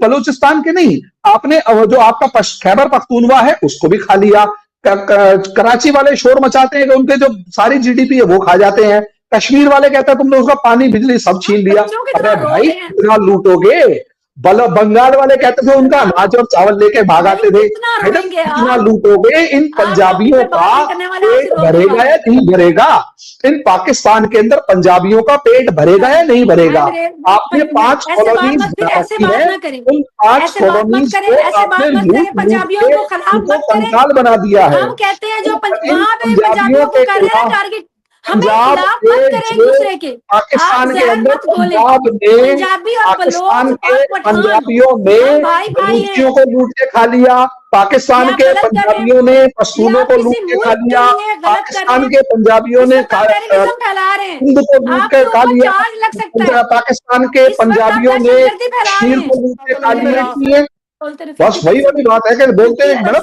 बलूचिस्तान के नहीं, आपने जो आपका खैबर पख्तूनवा है उसको भी खा लिया। कराची वाले शोर मचाते हैं कि उनके जो सारी जीडीपी है वो खा जाते हैं। कश्मीर वाले कहते हैं तुमने उसका पानी बिजली सब छीन लिया। अरे भाई कितना लूटोगे। बंगाल वाले कहते थे उनका अनाज और चावल लेके भागाते थे। कितना लूटोगे। इन पंजाबियों का पेट भरेगा या नहीं भरेगा? इन पाकिस्तान के अंदर पंजाबियों का पेट भरेगा या नहीं भरेगा? आपने 5 कॉलोनीज रखी है, उन 5 कॉलोनीज को आपने लूट के उनको कंकाल बना दिया है। कहते हैं जो पंजाबियों के टारगेट पंजाब के पाकिस्तान के अंदर पंजाब ने पाकिस्तान के पंजाबियों ने बलूचियों को लूट के खा लिया। पाकिस्तान के पंजाबियों ने पश्तूनों को लूट के खा लिया। पाकिस्तान के पंजाबियों ने हिंद को लूट के खा लिया। पाकिस्तान के पंजाबियों ने कश्मीर को लूट के खा लिया। बस वही वाली बात है कि बोलते हैं मेरे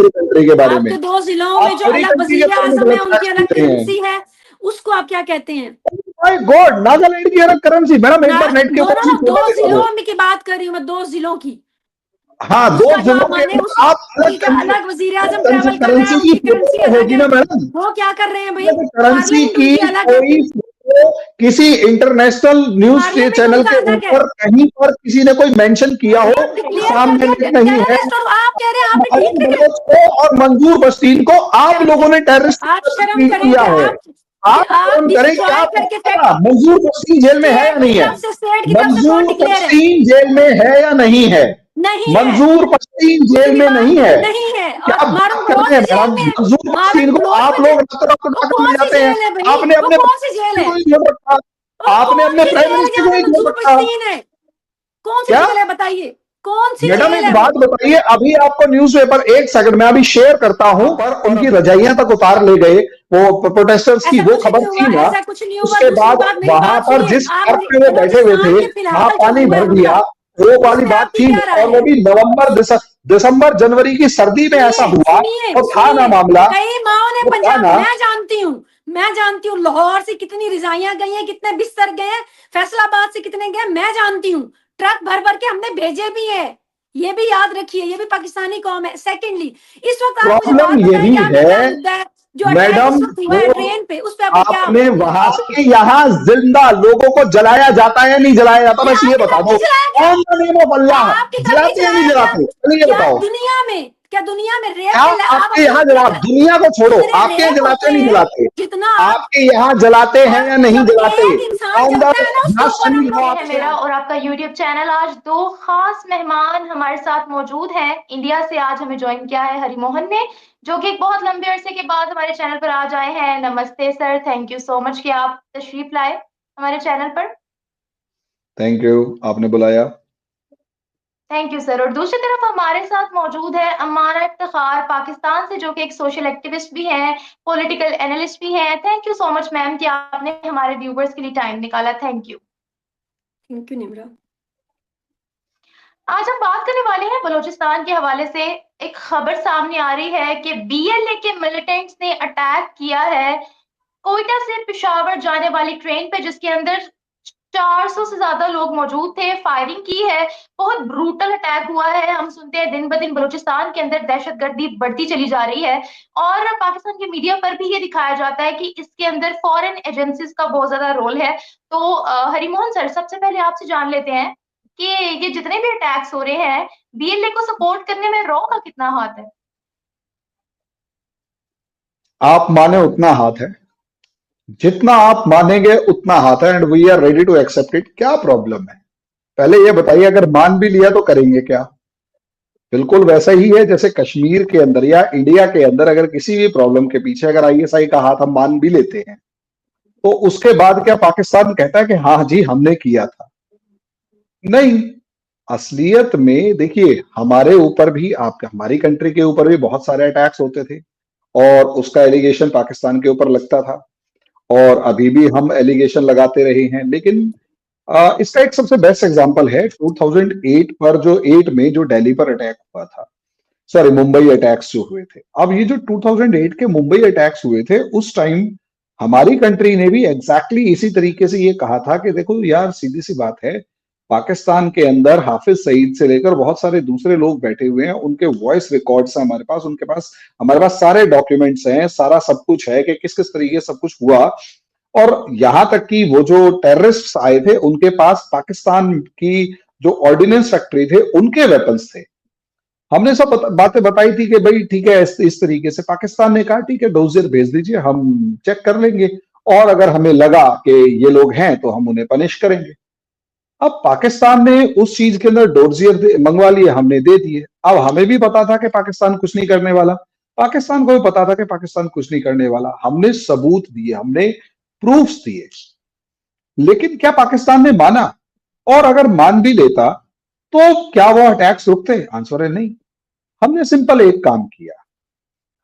कंट्री के बारे में। 2 जिलों में जो अलग वज़ीर-ए-आज़म है उनकी अलग करेंसी है, उसको आप क्या कहते हैं? माय गॉड, नागालैंड की अलग करेंसी। मैडम एक बार नेट के ऊपर 2 जिलों में की बात कर रही हूँ मैं, 2 जिलों की। हाँ, 2 जिलों के आप अलग वज़ीर-ए-आज़म ट्रैवल कर रहे हैं, करेंसी की होगी ना मैडम। वो क्या कर रहे हैं भाई? करेंसी की कोई किसी इंटरनेशनल न्यूज चैनल के ऊपर कहीं पर किसी ने कोई मेंशन किया हो सामने नहीं है। और मंजूर बस्तीन को आप लोगों ने टेररिस्ट किया है। आप करें क्या? मंजूर बस्तीन जेल में है या नहीं है? मंजूर बस्तीन जेल में है या नहीं है? मंजूर बस्तीन जेल में नहीं है। क्या बात कर रहे हैं मैडम? मंजूर बस्तीन को आप लोग ले जाते हैं। आपने अपने आपने अपने प्राइम मिनिस्टर को ही छोड़ रखा। कौन सी जेल है बताइए? कौन सी मैडम एक बात बताइए, अभी आपको न्यूज़पेपर 1 सेकंड में अभी शेयर करता हूं, पर उनकी रजाइयां तक उतार ले गए वो प्रोटेस्टर्स की, वो खबर थी ना। उसके बाद वहां पर जिस पार्क पे वो बैठे हुए थे वहां पानी भर दिया, वो वाली बात थी। और वो भी नवंबर दिसंबर जनवरी की सर्दी में ऐसा हुआ और था ना मामला। कई माओ ने पंजाब, मैं जानती हूँ लाहौर से कितनी रजाइयां गई हैं, कितने बिस्तर गए हैं, फैसलाबाद से कितने गए, मैं जानती हूँ। ट्रक भर भर के हमने भेजे भी है, ये भी याद रखिए, ये भी पाकिस्तानी कौम है। सेकेंडली इस वक्त प्रॉब्लम यही है मैडम, ट्रेन पे उस पे आपने वहां से यहाँ जिंदा लोगों को जलाया जाता है या नहीं जलाया जाता? बस ये बता दो, ऑन द नेम ऑफ अल्लाह जलाते या नहीं जलाते? ये बताओ। दुनिया में क्या दुनिया में रेप आपके यहाँ जला, दुनिया को छोड़ो, आपके यहाँ जलाते नहीं जलाते? जितना आपके यहाँ जलाते हैं या नहीं जलाते? मेरा और आपका यूट्यूब चैनल। आज 2 खास मेहमान हमारे साथ मौजूद हैं। इंडिया से आज हमें ज्वाइन किया है हरिमोहन ने, जो कि एक बहुत लंबे अरसे के बाद हमारे चैनल पर आज आए हैं। नमस्ते sir, thank you so much कि आप तशरीफ लाए हमारे चैनल पर। थैंक यू, आपने बुलाया। Thank you sir. और दूसरी तरफ हमारे साथ मौजूद है अमाना इफ्तिखार पाकिस्तान से, जो कि एक सोशल एक्टिविस्ट भी हैं, पॉलिटिकल एनालिस्ट भी हैं। Thank you so much ma'am कि आपने हमारे व्यूवर्स के लिए टाइम निकाला। Thank you. Thank you Nimra. आज हम बात करने वाले हैं बलूचिस्तान के हवाले से। एक खबर सामने आ रही है कि बीएलए के मिलिटेंट्स ने अटैक किया है कोयटा से पेशावर जाने वाली ट्रेन पे, जिसके अंदर 400 से ज्यादा लोग मौजूद थे। फायरिंग की है, बहुत ब्रूटल अटैक हुआ है। हम सुनते हैं दिन ब दिन बलूचिस्तान के अंदर दहशतगर्दी बढ़ती चली जा रही है, और पाकिस्तान के मीडिया पर भी ये दिखाया जाता है कि इसके अंदर फॉरेन एजेंसीज का बहुत ज्यादा रोल है। तो हरिमोहन सर, सबसे पहले आपसे जान लेते हैं कि ये जितने भी अटैक्स हो रहे हैं, बीएलए को सपोर्ट करने में रॉ का कितना हाथ है? आप माने उतना हाथ है, जितना आप मानेंगे उतना हाथ है, and we are ready to accept it. क्या प्रॉब्लम है? पहले ये बताइए, अगर मान भी लिया तो करेंगे क्या? बिल्कुल वैसा ही है जैसे कश्मीर के अंदर या इंडिया के अंदर अगर किसी भी प्रॉब्लम के पीछे अगर आईएसआई का हाथ हम मान भी लेते हैं, तो उसके बाद क्या पाकिस्तान कहता है कि हाँ जी हमने किया था? नहीं। असलियत में देखिए, हमारे ऊपर भी, आपके हमारी कंट्री के ऊपर भी बहुत सारे अटैक्स होते थे, और उसका एलिगेशन पाकिस्तान के ऊपर लगता था, और अभी भी हम एलिगेशन लगाते रहे हैं। लेकिन इसका एक सबसे बेस्ट एग्जांपल है 2008 पर, जो 8 में जो दिल्ली पर अटैक हुआ था, सॉरी मुंबई अटैक्स जो हुए थे। अब ये जो 2008 के मुंबई अटैक्स हुए थे, उस टाइम हमारी कंट्री ने भी एग्जैक्टली इसी तरीके से ये कहा था कि देखो यार, सीधी सी बात है, पाकिस्तान के अंदर हाफिज सईद से लेकर बहुत सारे दूसरे लोग बैठे हुए हैं, उनके वॉइस रिकॉर्ड्स हैं हमारे पास, हमारे पास सारे डॉक्यूमेंट्स हैं, सारा सब कुछ है कि किस किस तरीके से सब कुछ हुआ। और यहां तक कि वो जो टेररिस्ट आए थे उनके पास पाकिस्तान की जो ऑर्डिनेंस फैक्ट्री थे उनके वेपन्स थे। हमने सब बातें बताई थी कि भाई ठीक है, इस तरीके से पाकिस्तान ने कहा ठीक है डोजियर भेज दीजिए, हम चेक कर लेंगे, और अगर हमें लगा कि ये लोग हैं तो हम उन्हें पनिश करेंगे। अब पाकिस्तान ने उस चीज के अंदर डोजियर मंगवा लिए, हमने दे दिए। अब हमें भी पता था कि पाकिस्तान कुछ नहीं करने वाला, पाकिस्तान को भी पता था कि पाकिस्तान कुछ नहीं करने वाला। हमने सबूत दिए, हमने प्रूफ्स दिए, लेकिन क्या पाकिस्तान ने माना? और अगर मान भी लेता तो क्या वो अटैक्स रुकते? आंसर है नहीं। हमने सिंपल एक काम किया,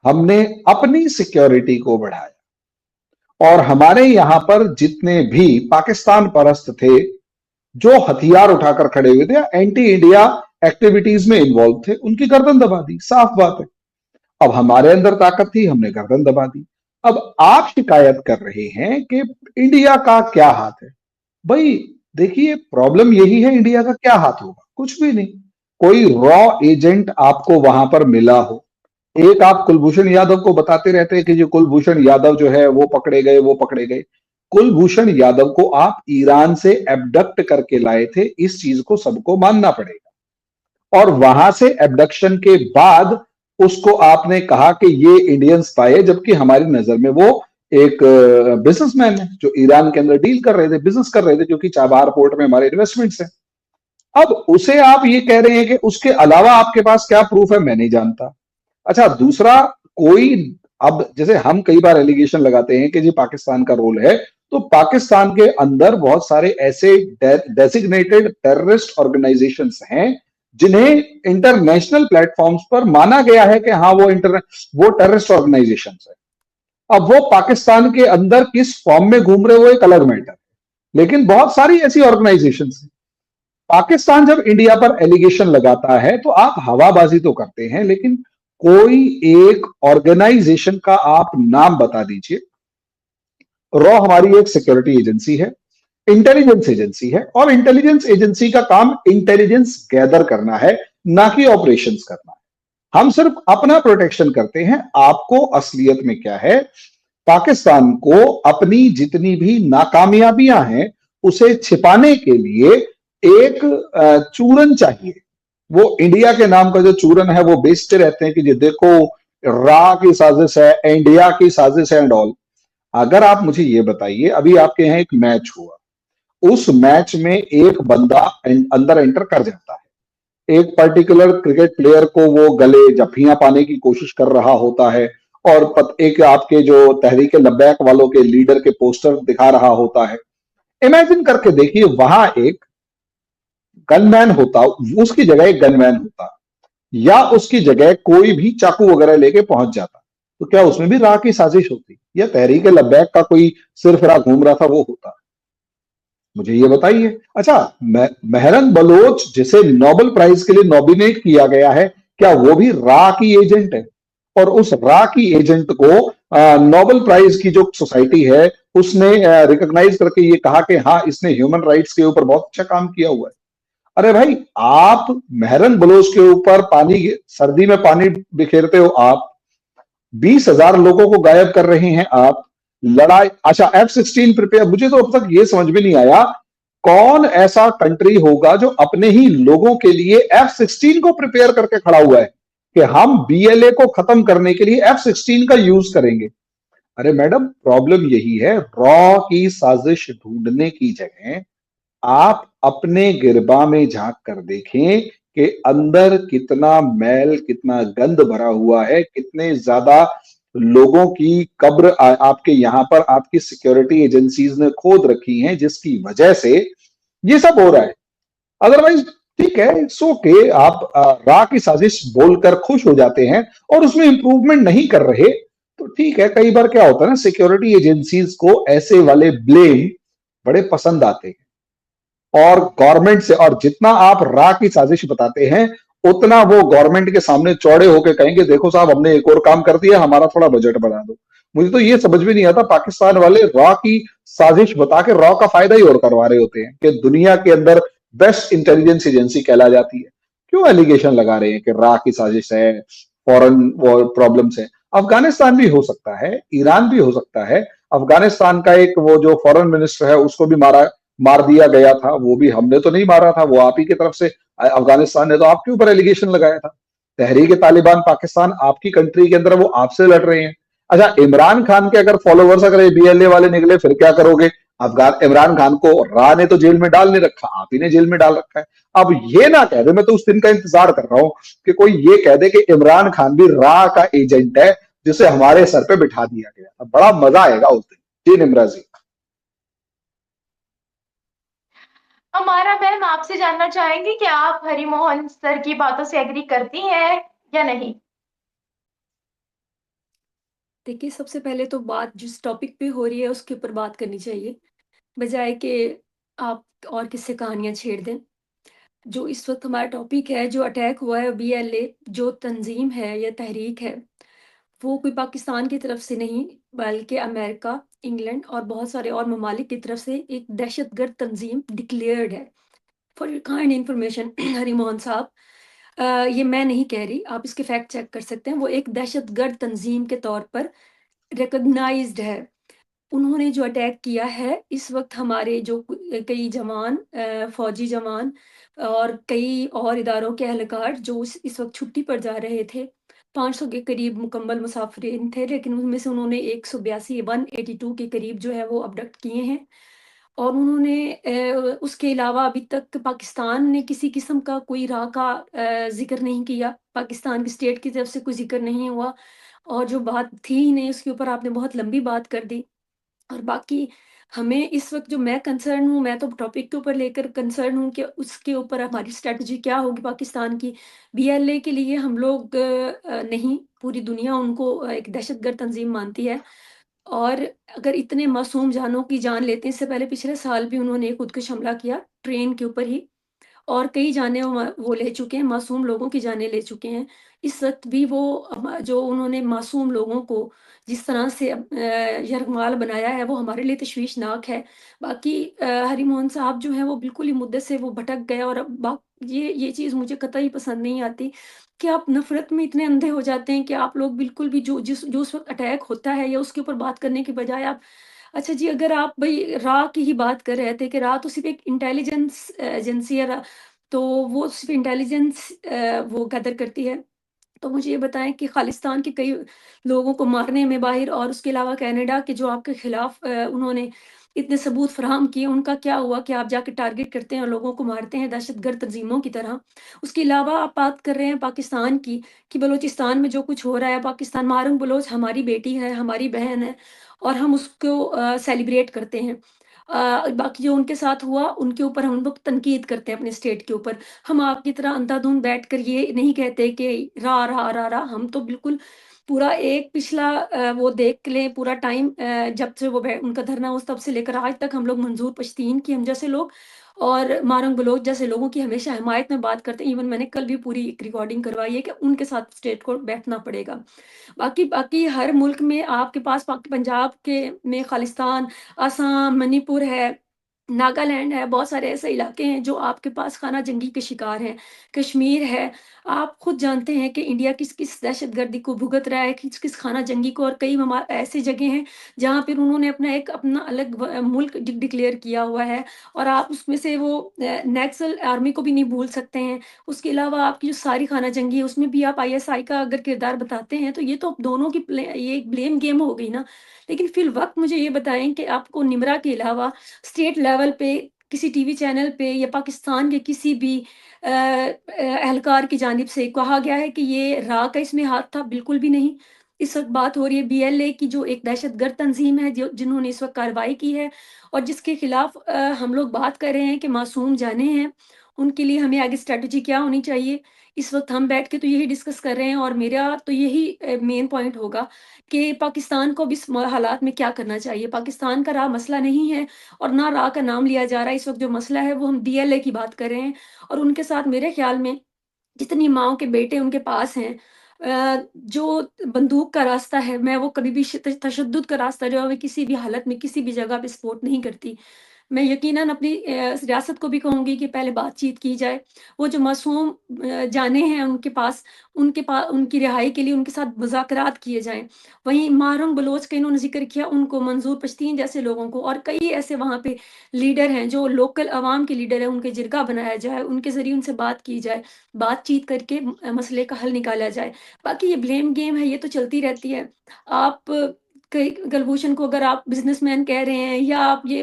हमने अपनी सिक्योरिटी को बढ़ाया, और हमारे यहां पर जितने भी पाकिस्तान परस्त थे जो हथियार उठाकर खड़े हुए थे, एंटी इंडिया एक्टिविटीज में इन्वॉल्व थे, उनकी गर्दन दबा दी। साफ बात है। अब हमारे अंदर ताकत थी, हमने गर्दन दबा दी। अब आप शिकायत कर रहे हैं कि इंडिया का क्या हाथ है। भाई देखिए, प्रॉब्लम यही है, इंडिया का क्या हाथ होगा? कुछ भी नहीं। कोई रॉ एजेंट आपको वहां पर मिला हो, एक आप कुलभूषण यादव को बताते रहते हैं कि जो कुलभूषण यादव जो है वो पकड़े गए, वो पकड़े गए। कुलभूषण यादव को आप ईरान से एबडक्ट करके लाए थे, इस चीज को सबको मानना पड़ेगा। और वहां से एबडक्शन के बाद उसको आपने कहा कि ये इंडियन स्पाई है, जबकि हमारी नजर में वो एक बिजनेसमैन है जो ईरान के अंदर डील कर रहे थे, बिजनेस कर रहे थे, क्योंकि चाबहार पोर्ट में हमारे इन्वेस्टमेंट्स हैं। अब उसे आप ये कह रहे हैं कि उसके अलावा आपके पास क्या प्रूफ है, मैं नहीं जानता। अच्छा, दूसरा कोई, अब जैसे हम कई बार एलिगेशन लगाते हैं कि जी पाकिस्तान का रोल है, तो पाकिस्तान के अंदर बहुत सारे ऐसे डेसिग्नेटेड टेररिस्ट ऑर्गेनाइजेशंस हैं जिन्हें इंटरनेशनल प्लेटफॉर्म्स पर माना गया है कि हाँ वो टेररिस्ट ऑर्गेनाइजेशंस है। अब वो पाकिस्तान के अंदर किस फॉर्म में घूम रहे, वो एक अलग मैटर है, लेकिन बहुत सारी ऐसी ऑर्गेनाइजेशंस हैं। पाकिस्तान जब इंडिया पर एलिगेशन लगाता है तो आप हवाबाजी तो करते हैं, लेकिन कोई एक ऑर्गेनाइजेशन का आप नाम बता दीजिए। रॉ हमारी एक सिक्योरिटी एजेंसी है, इंटेलिजेंस एजेंसी है, और इंटेलिजेंस एजेंसी का काम इंटेलिजेंस गैदर करना है, ना कि ऑपरेशंस करना है। हम सिर्फ अपना प्रोटेक्शन करते हैं। आपको असलियत में क्या है, पाकिस्तान को अपनी जितनी भी नाकामयाबियां हैं उसे छिपाने के लिए एक चूरन चाहिए। वो इंडिया के नाम का जो चूरन है वो बेचते रहते हैं कि ये देखो रा की साजिश है, इंडिया की साजिश है एंड ऑल। अगर आप मुझे ये बताइए, अभी आपके यहाँ एक मैच हुआ, उस मैच में एक बंदा अंदर एंटर कर जाता है, एक पर्टिकुलर क्रिकेट प्लेयर को वो गले जफ्फियां पाने की कोशिश कर रहा होता है, और एक आपके जो तहरीक लब्बैक वालों के लीडर के पोस्टर दिखा रहा होता है। इमेजिन करके देखिए, वहां एक गनमैन होता, उसकी जगह एक गनमैन होता, या उसकी जगह कोई भी चाकू वगैरह लेके पहुंच जाता, तो क्या उसमें भी राह की साजिश होती, या तहरीक लब्बैक का कोई सिर्फ राह घूम रहा था वो होता? मुझे ये बताइए। अच्छा, मेहरन बलोच जिसे नोबेल प्राइज के लिए नॉमिनेट किया गया है, क्या वो भी रा की एजेंट है? और उस रा की एजेंट को नोबेल प्राइज की जो सोसाइटी है उसने रिकॉग्नाइज करके ये कहा कि हाँ इसने ह्यूमन राइट्स के ऊपर बहुत अच्छा काम किया हुआ है। अरे भाई, आप मेहरन बलोच के ऊपर पानी, सर्दी में पानी बिखेरते हो आप, 20,000 लोगों को गायब कर रहे हैं आप, लड़ाई। अच्छा, F-16 प्रिपेयर, मुझे तो अब तक ये समझ में नहीं आया कौन ऐसा कंट्री होगा जो अपने ही लोगों के लिए F-16 को प्रिपेयर करके खड़ा हुआ है कि हम BLA को खत्म करने के लिए F-16 का यूज करेंगे। अरे मैडम, प्रॉब्लम यही है, रॉ की साजिश ढूंढने की जगह आप अपने गिरबा में झांक कर देखें कि अंदर कितना मैल, कितना गंद भरा हुआ है, कितने ज्यादा लोगों की कब्र आपके यहां पर आपकी सिक्योरिटी एजेंसीज ने खोद रखी हैं, जिसकी वजह से ये सब हो रहा है। अदरवाइज ठीक है, सो के आप रा की साजिश बोलकर खुश हो जाते हैं और उसमें इंप्रूवमेंट नहीं कर रहे, तो ठीक है। कई बार क्या होता है ना, सिक्योरिटी एजेंसीज को ऐसे वाले ब्लेम बड़े पसंद आते हैं, और गवर्नमेंट से, और जितना आप रा की साजिश बताते हैं उतना वो गवर्नमेंट के सामने चौड़े होकर कहेंगे देखो साहब हमने एक और काम कर दिया, हमारा थोड़ा बजट बढ़ा दो। मुझे तो ये समझ में नहीं आता, पाकिस्तान वाले रॉ की साजिश बता के रॉ का फायदा ही और करवा रहे होते हैं कि दुनिया के अंदर बेस्ट इंटेलिजेंस एजेंसी कहला जाती है। क्यों एलिगेशन लगा रहे हैं कि रा की साजिश है, फॉरेन वॉर प्रॉब्लम्स है? अफगानिस्तान भी हो सकता है, ईरान भी हो सकता है। अफगानिस्तान का एक वो जो फॉरेन मिनिस्टर है उसको भी मार दिया गया था, वो भी हमने तो नहीं मारा था, वो आप ही की तरफ से, अफगानिस्तान ने तो आपके ऊपर एलिगेशन लगाया था। तहरीक तालिबान पाकिस्तान आपकी कंट्री के अंदर, वो आपसे लड़ रहे हैं। अच्छा, इमरान खान के अगर फॉलोवर्स अगर बीएलए वाले निकले फिर क्या करोगे? अफगान इमरान खान को रा ने तो जेल में डाल नहीं रखा, आप ही ने जेल में डाल रखा है। अब ये ना कह दे, मैं तो उस दिन का इंतजार कर रहा हूं कि कोई ये कह दे कि इमरान खान भी रा का एजेंट है जिसे हमारे सर पे बिठा दिया गया। अब बड़ा मजा आएगा उस दिन। जी निम्रा जी। हमारा मैम, आपसे जानना चाहेंगे कि आप हरि मोहन सर की बातों से एग्री करती हैं या नहीं? देखिए, सबसे पहले तो बात जिस टॉपिक पे हो रही है उसके ऊपर बात करनी चाहिए, बजाय कि आप और किससे कहानियाँ छेड़ दें। जो इस वक़्त हमारा टॉपिक है, जो अटैक हुआ है बीएलए जो तंज़ीम है या तहरीक है, वो कोई पाकिस्तान की तरफ से नहीं, बल्कि अमेरिका, इंग्लैंड और बहुत सारे और ममालिक की तरफ से एक दहशतगर्द तंज़ीम डिक्लेयर्ड है। फॉर योर काइंड इन्फॉर्मेशन हरी मोहन साहब, ये मैं नहीं कह रही, आप इसके फैक्ट चेक कर सकते हैं। वो एक दहशतगर्द तंज़ीम के तौर पर रिकॉग्नाइज़्ड है। उन्होंने जो अटैक किया है, इस वक़्त हमारे जो कई जवान, फ़ौजी जवान और कई और इदारों के एहलकार जो इस वक़्त छुट्टी पर जा रहे थे, 500 के करीब मुकम्मल मुसाफ़िरीन थे, लेकिन उनमें से उन्होंने 182 182 के करीब जो है वो अबडक्ट किए हैं। और उन्होंने उसके अलावा अभी तक पाकिस्तान ने किसी किस्म का कोई राह का ज़िक्र नहीं किया, पाकिस्तान की स्टेट की तरफ से कोई ज़िक्र नहीं हुआ, और जो बात थी ही नहीं उसके ऊपर आपने बहुत लंबी बात कर दी। और बाकी हमें इस वक़्त जो मैं कंसर्न हूँ, मैं तो टॉपिक के ऊपर लेकर कंसर्न हूँ कि उसके ऊपर हमारी स्ट्रैटेजी क्या होगी पाकिस्तान की। बीएलए के लिए हम लोग नहीं, पूरी दुनिया उनको एक दहशतगर्द तंज़ीम मानती है। और अगर इतने मासूम जानों की जान लेते हैं, इससे पहले पिछले साल भी उन्होंने एक खुदकुश हमला किया, ट्रेन के ऊपर ही। और कई जानें वो ले चुके हैं, मासूम लोगों की जानें ले चुके हैं। इस वक़्त भी वो जो उन्होंने मासूम लोगों को जिस तरह से यरगमाल बनाया है, वो हमारे लिए तशवीशनाक है। बाकी हरिमोहन साहब जो हैं, वो बिल्कुल ही मुद्दे से वो भटक गए, और अब ये चीज़ मुझे कतई पसंद नहीं आती कि आप नफ़रत में इतने अंधे हो जाते हैं कि आप लोग बिल्कुल भी जो उस वक़्त अटैक होता है या उसके ऊपर बात करने के बजाय आप, अच्छा जी, अगर आप भई रा की ही बात कर रहे थे कि रा तो सिर्फ़ एक इंटेलिजेंस एजेंसी है, रा तो वो सिर्फ़ इंटेलिजेंस वो गैदर करती है। तो मुझे ये बताएँ कि खालिस्तान के कई लोगों को मारने में माहिर, और उसके अलावा कनाडा के जो आपके खिलाफ उन्होंने इतने सबूत फ़राहम किए, उनका क्या हुआ कि आप जाके टारगेट करते हैं और लोगों को मारते हैं दहशतगर्द तंज़ीमों की तरह। उसके अलावा आप बात कर रहे हैं पाकिस्तान की, कि बलूचिस्तान में जो कुछ हो रहा है, पाकिस्तान, मारूम बलोच हमारी बेटी है, हमारी बहन है, और हम उसको सेलिब्रेट करते हैं। बाकी जो उनके साथ हुआ, उनके ऊपर हम लोग तनकीद करते हैं अपने स्टेट के ऊपर। हम आपकी तरह अंधाधुंध बैठकर ये नहीं कहते कि रा, हम तो बिल्कुल पूरा एक पिछला वो देख लें पूरा टाइम, जब से वो उनका धरना हुआ तब से लेकर आज तक हम लोग मंजूर पश्तीन की हम जैसे लोग और मारंग बलोच जैसे लोगों की हमेशा हिमायत में बात करते हैं। इवन मैंने कल भी पूरी एक रिकॉर्डिंग करवाई है कि उनके साथ स्टेट को बैठना पड़ेगा। बाकी बाकी हर मुल्क में आपके पास पंजाब के में खालिस्तान, असम, मणिपुर है, नागालैंड है, बहुत सारे ऐसे इलाके हैं जो आपके पास खाना जंगी के शिकार हैं। कश्मीर है, आप खुद जानते हैं कि इंडिया किस-किस दहशतगर्दी को भुगत रहा है, किस-किस खाना जंगी को, और कई ऐसी जगह हैं जहाँ पर उन्होंने अपना अलग मुल्क डिक्लेयर किया हुआ है, और आप उसमें से वो नक्सल आर्मी को भी नहीं भूल सकते हैं। उसके अलावा आपकी जो सारी खाना जंगी है उसमें भी आप आईएसआई का अगर किरदार बताते हैं, तो ये तो दोनों की ये एक ब्लेम गेम हो गई ना। लेकिन फिल वक्त मुझे ये बताएं कि आपको निमरा के अलावा स्टेट लेवल पे किसी टीवी चैनल पे या पाकिस्तान के किसी भी एहलकार की जानिब से कहा गया है कि ये रा का इसमें हाथ था? बिल्कुल भी नहीं। इस वक्त बात हो रही है बीएलए की, जो एक दहशतगर्द तंजीम है, जिन्होंने इस वक्त कार्रवाई की है और जिसके खिलाफ हम लोग बात कर रहे हैं कि मासूम जाने हैं, उनके लिए हमें आगे स्ट्रैटेजी क्या होनी चाहिए। इस वक्त हम बैठ के तो यही डिस्कस कर रहे हैं, और मेरा तो यही मेन पॉइंट होगा कि पाकिस्तान को भी इस हालात में क्या करना चाहिए। पाकिस्तान का राह मसला नहीं है, और ना राह का नाम लिया जा रहा है। इस वक्त जो मसला है वो हम डीएलए की बात कर रहे हैं, और उनके साथ मेरे ख्याल में जितनी माँओं के बेटे उनके पास हैं, जो बंदूक का रास्ता है, मैं वो कभी भी तशद्दुद का रास्ता जो है, मैं किसी भी हालत में किसी भी जगह पे सपोर्ट नहीं करती। मैं यकीनन अपनी रियासत को भी कहूँगी कि पहले बातचीत की जाए। वो जो मासूम जानें हैं उनकी रिहाई के लिए उनके साथ मुज़ाकरात किए जाएँ। वहीं मारून बलोच का इन्होंने ज़िक्र किया, उनको मंजूर पश्तीन जैसे लोगों को और कई ऐसे वहाँ पे लीडर हैं जो लोकल अवाम के लीडर हैं, उनके जिरगा बनाया जाए, उनके ज़रिए उनसे बात की जाए, बातचीत करके मसले का हल निकाला जाए। बाकी ये ब्लेम गेम है, ये तो चलती रहती है। आप कई कुलभूषण को अगर आप बिज़नेसमैन कह रहे हैं या आप ये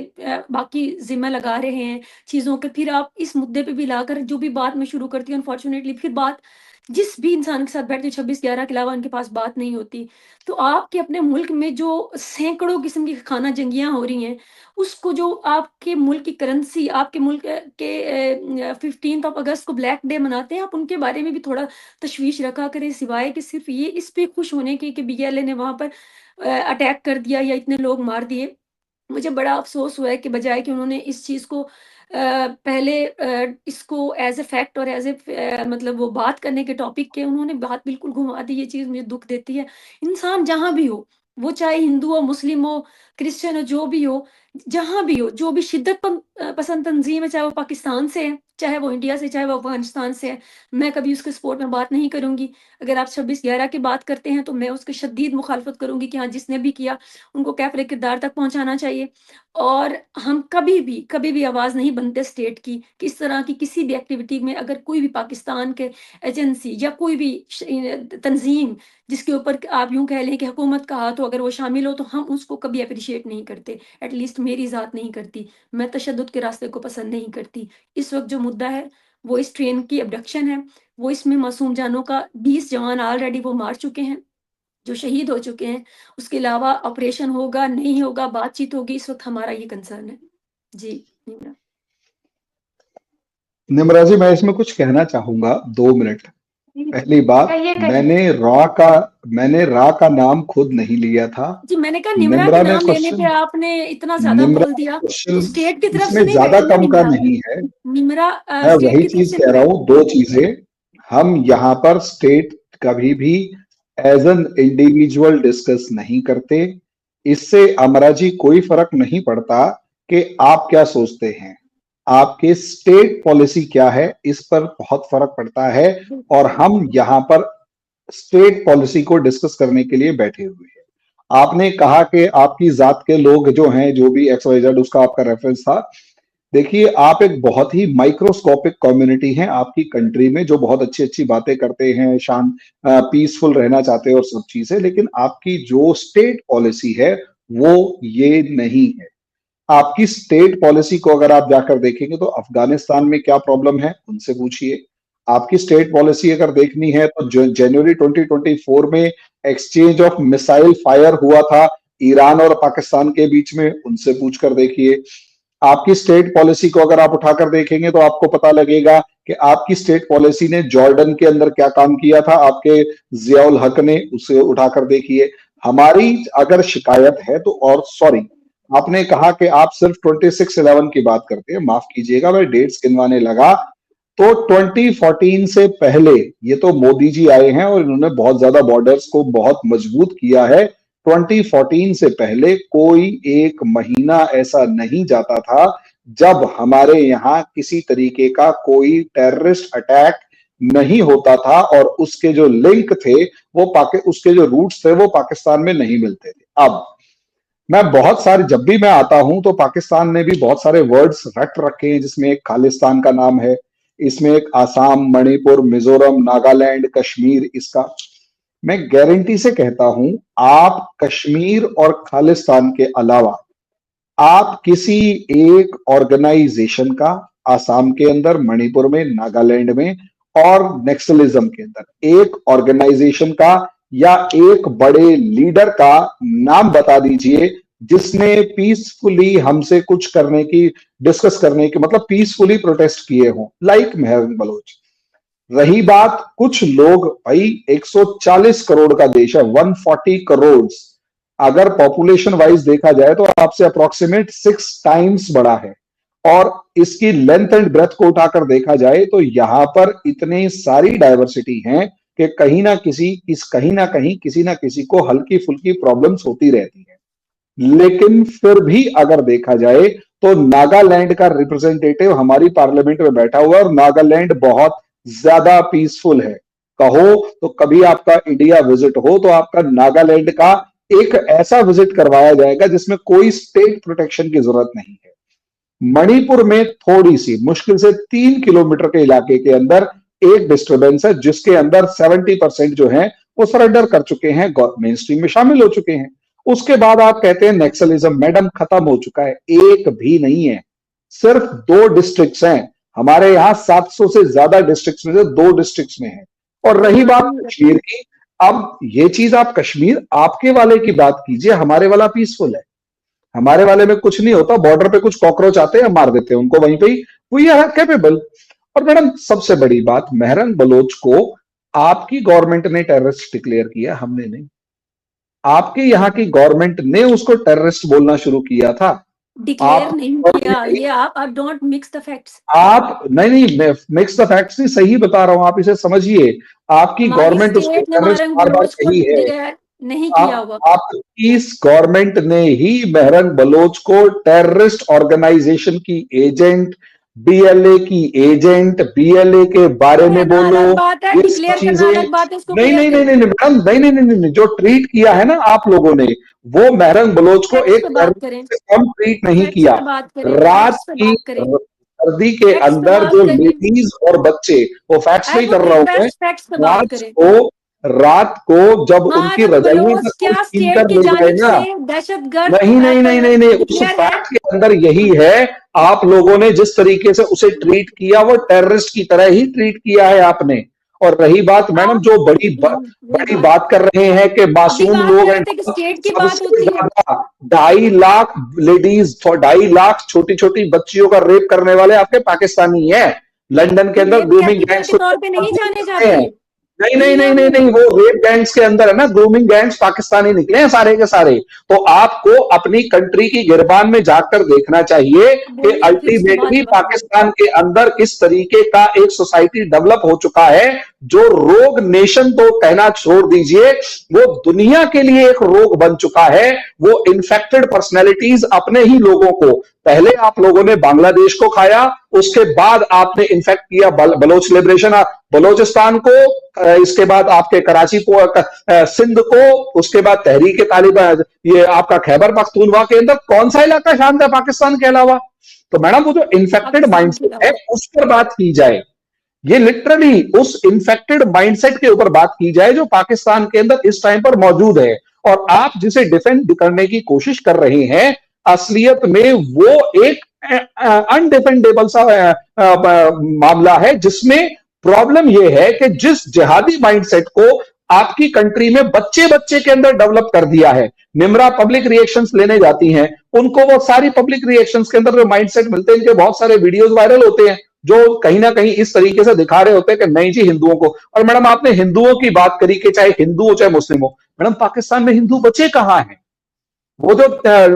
बाकी ज़िम्मा लगा रहे हैं चीज़ों के, फिर आप इस मुद्दे पे भी लाकर जो भी बात मैं शुरू करती हूँ अनफॉर्च्यूनेटली फिर बात जिस भी इंसान के साथ बैठती हूँ 26/11 के अलावा उनके पास बात नहीं होती। तो आपके अपने मुल्क में जो सैकड़ों किस्म की खाना जंगियाँ हो रही हैं, उसको जो आपके मुल्क की करेंसी आपके मुल्क के 15th ऑफ अगस्त को ब्लैक डे मनाते हैं, आप उनके बारे में भी थोड़ा तशवीश रखा करें, सिवाय कि सिर्फ़ ये इस पे खुश होने के कि बीएलए ने वहाँ पर अटैक कर दिया या इतने लोग मार दिए। मुझे बड़ा अफ़सोस हुआ है कि बजाए कि उन्होंने इस चीज़ को पहले इसको एज़ अ फैक्ट और एज़ मतलब वो बात करने के टॉपिक के उन्होंने बात बिल्कुल घुमा दी, ये चीज़ मुझे दुःख देती है। इंसान जहाँ भी हो, वो चाहे हिंदू हो, मुस्लिम हो, क्रिश्चियन हो, जो भी हो, जहाँ भी हो, जो भी पसंद तंज़ीम है, चाहे वो पाकिस्तान से है, चाहे वो इंडिया से, चाहे वो अफ़गानिस्तान से है, मैं कभी उसके सपोर्ट में बात नहीं करूँगी। अगर आप 26/11 की बात करते हैं, तो मैं उसकी शदीद मुखालफत करूँगी कि हाँ, जिसने भी किया, उनको कैफ़रे किरदार तक पहुँचाना चाहिए। और हम कभी भी आवाज़ नहीं बनते स्टेट की, कि इस तरह की किसी भी एक्टिविटी में अगर कोई भी पाकिस्तान के एजेंसी या कोई भी तंज़ीम जिसके ऊपर आप यूँ कह लें कि हुकूमत का हाथ हो, अगर वो शामिल हो, तो हम उसको कभी एप्रिशिएट नहीं करते। एट लीस्ट मेरी ज़ात नहीं करती। मैं तशद्दुद के रास्ते को पसंद नहीं करती। इस वक़्त जो मुद्दा है, वो इस ट्रेन की अबडक्शन है, वो इसमें मासूम जानों का 20 जवान ऑलरेडी वो मार चुके हैं। जो शहीद हो चुके हैं, उसके अलावा ऑपरेशन होगा, नहीं होगा, बातचीत होगी, इस वक़्त हमारा ये कंसर्न है। जी, निम्रा। निम्रा जी, मैं इसमें कुछ कहना चाहूंगा 2 मिनट। पहली बात, कहिए कहिए। मैंने रा का नाम खुद नहीं लिया था। जी, मैंने कहा निम्रा के निम्रा ने नाम लेने पे क्वेश्चन आपने इतना ज़्यादा निम्रा बोल दिया, तो क्वेश्चन स्टेट की तरफ से इसमें नहीं ज्यादा बैठी ना कम का निम्रा। नहीं है। निम्रा मैं स्टेट वही की तरफ चीज से कह नहीं रहा बैठी। हूँ, 2 चीजें। हम यहाँ पर स्टेट कभी भी एज एन इंडिविजुअल डिस्कस नहीं करते। इससे अमरा जी कोई फर्क नहीं पड़ता कि आप क्या सोचते हैं, आपके स्टेट पॉलिसी क्या है, इस पर बहुत फर्क पड़ता है। और हम यहाँ पर स्टेट पॉलिसी को डिस्कस करने के लिए बैठे हुए हैं। आपने कहा कि आपकी जात के लोग जो हैं, जो भी XYZ, उसका आपका रेफरेंस था। देखिए, आप एक बहुत ही माइक्रोस्कोपिक कम्युनिटी हैं आपकी कंट्री में, जो बहुत अच्छी अच्छी बातें करते हैं, पीसफुल रहना चाहते हैं और सब चीजें, लेकिन आपकी जो स्टेट पॉलिसी है वो ये नहीं है। आपकी स्टेट पॉलिसी को अगर आप जाकर देखेंगे तो अफगानिस्तान में क्या प्रॉब्लम है उनसे पूछिए। आपकी स्टेट पॉलिसी अगर देखनी है तो जनवरी 2024 में एक्सचेंज ऑफ मिसाइल फायर हुआ था ईरान और पाकिस्तान के बीच में, उनसे पूछकर देखिए। आपकी स्टेट पॉलिसी को अगर आप उठाकर देखेंगे तो आपको पता लगेगा कि आपकी स्टेट पॉलिसी ने जॉर्डन के अंदर क्या काम किया था, आपके जियाउल हक ने, उसे उठाकर देखिए। हमारी अगर शिकायत है तो, और सॉरी, आपने कहा कि आप सिर्फ 26/11 की बात करते हैं, माफ कीजिएगा, मैं डेट्स गिनवाने लगा तो 2014 से पहले ये तो मोदी जी आए हैं और इन्होंने बहुत ज्यादा बॉर्डर्स को बहुत मजबूत किया है। 2014 से पहले कोई एक महीना ऐसा नहीं जाता था जब हमारे यहाँ किसी तरीके का कोई टेररिस्ट अटैक नहीं होता था और उसके जो लिंक थे वो उसके जो रूट्स थे वो पाकिस्तान में नहीं मिलते थे। अब मैं बहुत सारे, जब भी मैं आता हूं तो पाकिस्तान ने भी बहुत सारे वर्ड्स रट रखे हैं, जिसमें एक खालिस्तान का नाम है, इसमें एक आसाम, मणिपुर, मिजोरम, नागालैंड, कश्मीर, इसका मैं गारंटी से कहता हूं, आप कश्मीर और खालिस्तान के अलावा आप किसी एक ऑर्गेनाइजेशन का आसाम के अंदर, मणिपुर में, नागालैंड में और नेक्सलिज्म के अंदर एक ऑर्गेनाइजेशन का या एक बड़े लीडर का नाम बता दीजिए जिसने पीसफुली हमसे कुछ करने की, डिस्कस करने की, मतलब पीसफुली प्रोटेस्ट किए हों, लाइक मेहरन बलोच। रही बात कुछ लोग, भाई 140 करोड़ का देश है, 140 करोड़, अगर पॉपुलेशन वाइज देखा जाए तो आपसे अप्रोक्सीमेट 6 टाइम्स बड़ा है। और इसकी लेंथ एंड ब्रेथ को उठाकर देखा जाए तो यहां पर इतनी सारी डाइवर्सिटी है कि कहीं ना कहीं किसी ना किसी को हल्की फुल्की प्रॉब्लम्स होती रहती है। लेकिन फिर भी अगर देखा जाए तो नागालैंड का रिप्रेजेंटेटिव हमारी पार्लियामेंट में बैठा हुआ है और नागालैंड बहुत ज्यादा पीसफुल है। कहो तो कभी आपका इंडिया विजिट हो तो आपका नागालैंड का एक ऐसा विजिट करवाया जाएगा जिसमें कोई स्टेट प्रोटेक्शन की जरूरत नहीं है। मणिपुर में थोड़ी सी मुश्किल से 3 किलोमीटर के इलाके के अंदर एक डिस्टरबेंस है जिसके अंदर 70% जो है वो सरेंडर कर चुके हैं, मेन स्ट्रीम में शामिल हो चुके हैं। उसके बाद आप कहते हैं नक्सलिज्म, मैडम खत्म हो चुका है, एक भी नहीं है। सिर्फ 2 डिस्ट्रिक्ट्स हैं हमारे यहाँ, 700 से ज्यादा डिस्ट्रिक्ट्स में से 2 डिस्ट्रिक्ट्स में है। और रही बात कश्मीर की, अब ये चीज आप कश्मीर आपके वाले की बात कीजिए, हमारे वाला पीसफुल है, हमारे वाले में कुछ नहीं होता। बॉर्डर पे कुछ कॉकरोच आते हैं, मार देते हैं उनको वहीं पे ही, वी आर कैपेबल। और मैडम सबसे बड़ी बात, मेहरन बलोच को आपकी गवर्नमेंट ने टेररिस्ट डिक्लेयर किया, हमने नहीं। आपके यहाँ की गवर्नमेंट ने उसको टेररिस्ट बोलना शुरू किया था। डिक्लेयर नहीं किया, ये आप डोंट मिक्स द फैक्ट्स। आप नहीं मिक्स द फैक्ट्स, नहीं सही बता रहा हूं, आप इसे समझिए। आपकी गवर्नमेंट उसको टेररिस्ट बार बार कही है, नहीं किया हुआ। आपकी गवर्नमेंट ने ही मेहरन बलोच को टेररिस्ट ऑर्गेनाइजेशन की एजेंट, बीएलए की एजेंट, बीएलए के बारे में बोलो, ये चीजें नहीं नहीं नहीं नहीं मैडम, नहीं नहीं नहीं नहीं, जो ट्रीट किया है ना आप लोगों ने, वो मेहरन बलोच को एक टेररिस्ट से कम ट्रीट नहीं किया। रात की सर्दी के अंदर जो लेडीज और बच्चे, वो फैक्ट्स नहीं कर रहा हूं मैं, रात को जब उनकी रजाइयों कर ले गए ना, नहीं नहीं नहीं नहीं नहीं, उस फैक्ट के अंदर यही है, आप लोगों ने जिस तरीके से उसे ट्रीट किया वो टेररिस्ट की तरह ही ट्रीट किया है आपने। और रही बात मैडम जो बड़ी बात कर रहे हैं कि मासूम लोग हैं, 2.5 लाख लेडीज, 2.5 लाख छोटी छोटी बच्चियों का रेप करने वाले आपके पाकिस्तानी है। लंदन के अंदर ग्रूमिंग गैंग्स नहीं जाने जाते हैं, नहीं नहीं नहीं नहीं नहीं, वो रेप गैंग्स के अंदर है ना, ग्रूमिंग गैंग्स पाकिस्तानी निकले हैं सारे के सारे। तो आपको अपनी कंट्री की गिरबान में जाकर देखना चाहिए कि अल्टीमेटली पाकिस्तान के अंदर किस तरीके का एक सोसाइटी डेवलप हो चुका है, जो रोग नेशन तो कहना छोड़ दीजिए, वो दुनिया के लिए एक रोग बन चुका है। वो इन्फेक्टेड पर्सनैलिटीज अपने ही लोगों को, पहले आप लोगों ने बांग्लादेश को खाया, उसके बाद आपने इन्फेक्ट किया बलोच लिबरेशन बलोचिस्तान को, इसके बाद आपके कराची को, सिंध को, उसके बाद तहरीक तालिबान, ये आपका खैबर पख्तूनवा के अंदर कौन सा इलाका शांत है पाकिस्तान के अलावा? तो मैडम वो जो इन्फेक्टेड माइंडसेट है उस पर बात की जाए, ये लिटरली उस इन्फेक्टेड माइंडसेट के ऊपर बात की जाए जो पाकिस्तान के अंदर इस टाइम पर मौजूद है। और आप जिसे डिफेंड करने की कोशिश कर रहे हैं, असलियत में वो एक अनडिफेंडेबल सा मामला है, जिसमें प्रॉब्लम यह है कि जिस जिहादी माइंडसेट को आपकी कंट्री में बच्चे बच्चे के अंदर डेवलप कर दिया है, निम्रा पब्लिक रिएक्शंस लेने जाती हैं, उनको वो सारी पब्लिक रिएक्शंस के अंदर जो माइंडसेट मिलते हैं, इनके बहुत सारे वीडियोस वायरल होते हैं जो कहीं ना कहीं इस तरीके से दिखा रहे होते हैं कि नहीं जी हिंदुओं को। और मैडम आपने हिंदुओं की बात करी कि चाहे हिंदू हो चाहे मुस्लिम हो, मैडम पाकिस्तान में हिंदू बचे कहां हैं? वो जो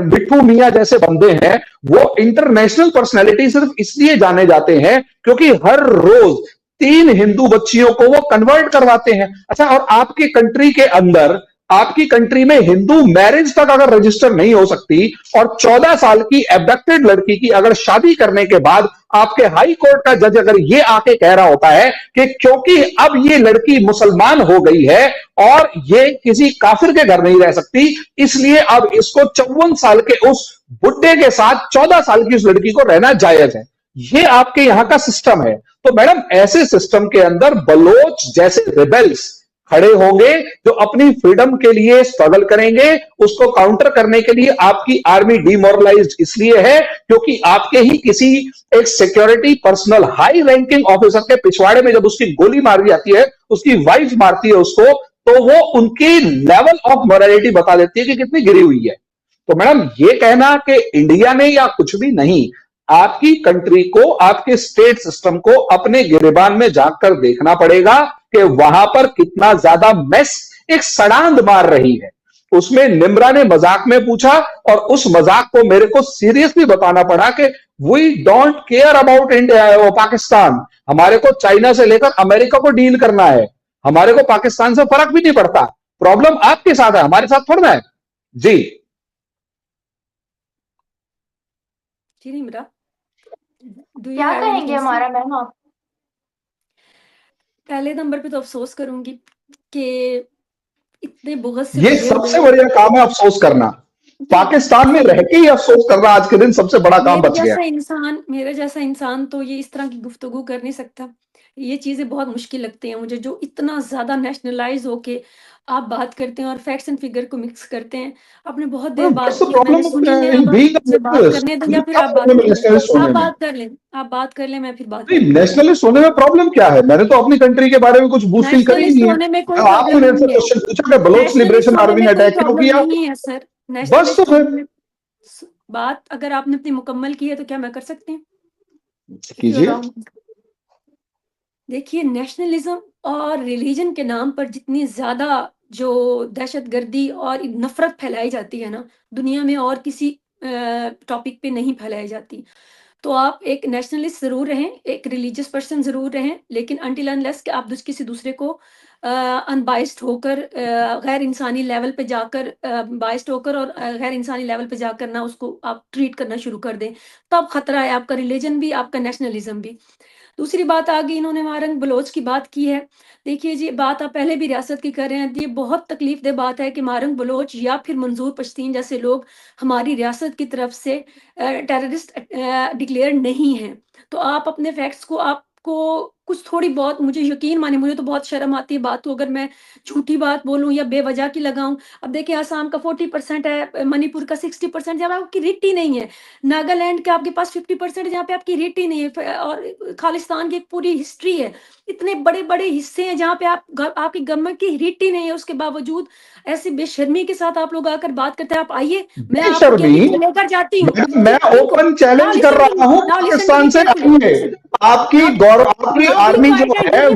बिट्टू मियां जैसे बंदे हैं वो इंटरनेशनल पर्सनैलिटी सिर्फ इसलिए जाने जाते हैं क्योंकि हर रोज 3 हिंदू बच्चियों को वो कन्वर्ट करवाते हैं। अच्छा, और आपकी कंट्री के अंदर, आपकी कंट्री में हिंदू मैरिज तक अगर रजिस्टर नहीं हो सकती और 14 साल की एबडक्टेड लड़की की अगर शादी करने के बाद आपके हाई कोर्ट का जज अगर ये आके कह रहा होता है कि क्योंकि अब ये लड़की मुसलमान हो गई है और ये किसी काफिर के घर नहीं रह सकती, इसलिए अब इसको 54 साल के उस बुड्ढे के साथ 14 साल की उस लड़की को रहना जायज है, ये आपके यहां का सिस्टम है। तो मैडम ऐसे सिस्टम के अंदर बलोच जैसे रिबेल्स खड़े होंगे जो अपनी फ्रीडम के लिए स्ट्रगल करेंगे, उसको काउंटर करने के लिए आपकी आर्मी डिमोरलाइज्ड इसलिए है क्योंकि आपके ही किसी एक security personal high ranking officer के पिछवाड़े में जब उसकी गोली मारी जाती है, उसकी वाइफ मारती है उसको, तो वो उनकी लेवल ऑफ मोरालिटी बता देती है कि कितनी गिरी हुई है। तो मैडम ये कहना कि इंडिया ने या कुछ भी नहीं, आपकी कंट्री को, आपके स्टेट सिस्टम को अपने गिरबान में झांक कर देखना पड़ेगा कि वहां पर कितना ज्यादा मेस एक सड़ांध मार रही है। उसमें निम्रा ने मजाक में पूछा और उस मजाक को मेरे को सीरियसली बताना पड़ा कि we don't care about India Pakistan, हमारे को चाइना से लेकर अमेरिका को डील करना है, हमारे को पाकिस्तान से फर्क भी नहीं पड़ता, प्रॉब्लम आपके साथ है, हमारे साथ थोड़ा है जी। जी नहीं मेरा, क्या कहेंगे हमारा मैम आप? पहले नंबर पे तो अफसोस करूंगी कि इतने बहुत से ये बड़े सबसे लोग, बढ़िया काम है अफसोस करना। पाकिस्तान में रह के ही अफसोस करना आज के दिन सबसे बड़ा काम बच गया। मेरे जैसा इंसान तो ये इस तरह की गुफ्तगू कर नहीं सकता। ये चीजें बहुत मुश्किल लगती हैं मुझे, जो इतना ज्यादा नेशनलाइज होके आप बात करते हैं और फैक्ट्स एंड फिगर को मिक्स करते हैं। आपने बहुत देर बात व्हाट्स द की है, मैंने प्रॉब्लम सुनी है, इन अब बीइंग अ मुझे बात नेशनलिस्ट? करने दें या फिर क्या आप बात प्रॉब्लम कर है लें। नेशनलिस्ट आप होने में? बात कर लें, आप बात कर लें, मैं फिर बात नहीं, करूंगी। नेशनलिस्ट होने में प्रॉब्लम क्या है? मैंने तो अपनी कंट्री के बारे में कुछ बूस्टिंग करी नेशनलिस्ट नहीं है। होने में कोई अब आपने प्रॉब्लम मेरे से नहीं है, क्वेश्चन पूछा कि बलोच नेशनलिस्ट लिबरेशन होने आर्मी में ने कोई अटैक क्यों प्रॉब्लम किया? नहीं है सर। बस तो नेशनलिस्ट फिर होने में बात अगर आपने अपनी मुकम्मल की है तो क्या मैं कर सकती हूँ? If you कीजिए। allow me. देखिए, नेशनलिज्म और रिलीजन के नाम पर जितनी ज्यादा जो दहशतगर्दी और नफरत फैलाई जाती है ना, दुनिया में और किसी टॉपिक पे नहीं फैलाई जाती। तो आप एक नेशनलिस्ट जरूर रहें, एक रिलीजियस पर्सन जरूर रहें, लेकिन अनटिल अनलेस कि आप किसी दूसरे को अनबाइस्ड होकर गैर इंसानी लेवल पे जाकर बाइस्ड होकर और गैर इंसानी लेवल पे जाकर ना उसको आप ट्रीट करना शुरू कर दें, तब खतरा है आपका रिलीजन भी, आपका नेशनलिज्म भी। दूसरी बात आ गई, इन्होंने मारंग बलोच की बात की है। देखिए जी, बात आप पहले भी रियासत की कर रहे हैं, ये बहुत तकलीफ दह बात है कि मारंग बलोच या फिर मंजूर पश्तीन जैसे लोग हमारी रियासत की तरफ से टेररिस्ट डिक्लेयर नहीं हैं। तो आप अपने फैक्ट्स को, आपको कुछ थोड़ी बहुत, मुझे यकीन माने, मुझे तो बहुत शर्म आती है बात को अगर मैं झूठी बात बोलूं या बेवजह की लगाऊं। अब देखिए, आसाम का 40% है, मणिपुर का 60%, जब आपकी रिट ही नहीं है। नागालैंड के आपके पास 50% है जहाँ पे आपकी रेट ही नहीं है, और खालिस्तान की एक पूरी हिस्ट्री है। इतने बड़े बड़े हिस्से हैं जहाँ पे आपकी गवर्नमेंट की रेट ही नहीं है, उसके बावजूद ऐसे बेशर्मी के साथ आप लोग आकर बात करते हैं। आप आइए, मैं आपको बेशर्मी? नीचे लेकर जाती हूँ। मैं ओपन चैलेंज कर रहा हूँ पाकिस्तान से। आइए, आपकी आर्मी जो है वो,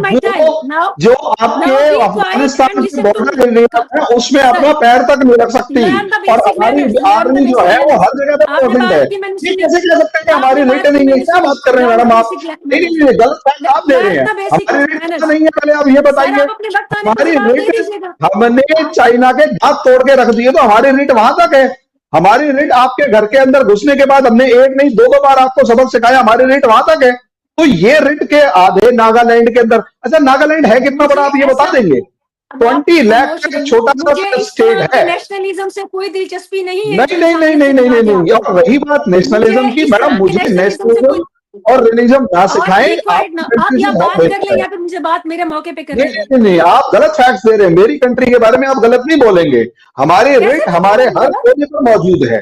जो आपके अफगानिस्तान के बॉर्डर एरिया है उसमें अपना पैर तक नहीं रख सकती, और हमारी आर्मी जो है वो हर जगह पे प्रेजेंट है। ये कैसे कह सकते हैं कि हमारी रेट नहीं है? क्या बात कर रहे हैं मैडम आप? नहीं नहीं नहीं, गलत फैक्ट आप दे रहे हैं। हमारी रेट नहीं है, पहले आप ये बताइए। हमारी रेट, हमने चाइना के दांत तोड़ के रख दिए तो हमारी रेट वहां तक है। हमारी रेट आपके घर के अंदर घुसने के बाद हमने एक नहीं दो बार आपको सबक सिखाया, हमारी रेट वहां तक है। तो ये रेट के आधे नागालैंड के अंदर। अच्छा, नागालैंड है कितना बड़ा, आप ये बता देंगे? 20 लाख का एक छोटा सा स्टेट है। नेशनलिज्म से कोई दिलचस्पी नहीं है। नहीं नहीं नहीं नहीं नहीं नहीं, और रही बात नेशनलिज्म की, मैडम मुझे नेशनलिज्म और रिलीजन ना सिखाएं। आप या बात कर लें या फिर मुझे बात मेरे मौके पे कर लें। नहीं, आप गलत फैक्ट्स दे रहे हैं। मेरी कंट्री के बारे में आप गलत नहीं बोलेंगे। हमारी रेट हमारे हर कोने पर मौजूद है।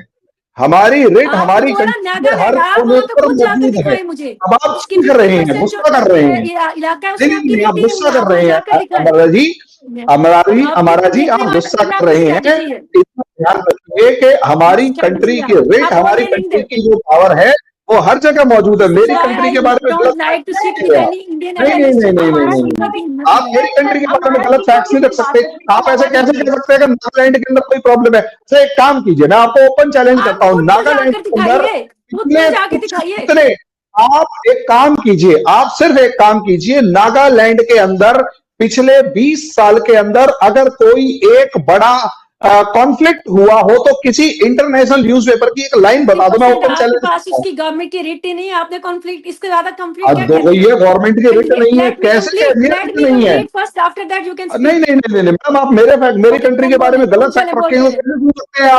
हमारी रेट हमारी कंट्री के हर कोने पर मौजूद है। अब आप कर रहे हैं, गुस्सा कर रहे हैं। नहीं, आप गुस्सा कर रहे हैं अमरा जी, अमरा जी आप गुस्सा कर रहे हैं। इतना ध्यान रखिए कि हमारी कंट्री की रेट, हमारी कंट्री की जो पावर है वो हर जगह मौजूद है। मेरी कंट्री के बारे में गलत नहीं नहीं नहीं नहीं नहीं, आप मेरी कंट्री के बारे में गलत फैक्ट्स नहीं रख सकते। आप ऐसे कैसे कह सकते हैं कि नागालैंड के अंदर कोई प्रॉब्लम है? अच्छा, एक काम कीजिए, मैं आपको ओपन चैलेंज करता हूँ। नागालैंड के अंदर कितने, आप एक काम कीजिए, आप सिर्फ एक काम कीजिए, नागालैंड के अंदर पिछले 20 साल के अंदर अगर कोई एक बड़ा कॉन्फ्लिक्ट हुआ हो तो किसी इंटरनेशनल न्यूज़पेपर की एक लाइन बता दो, मैं ओपन चैलेंज। पास उसकी गवर्नमेंट की रेट ही नहीं है, आपने कॉन्फ्लिक्ट, इसके ज्यादा कॉन्फ्लिक्ट ये गवर्नमेंट की रेट नहीं है, कैसे नहीं है? नहीं नहीं नहीं नहीं मैम, आप मेरी कंट्री के बारे में गलत फैक्ट रखे हो सकते हैं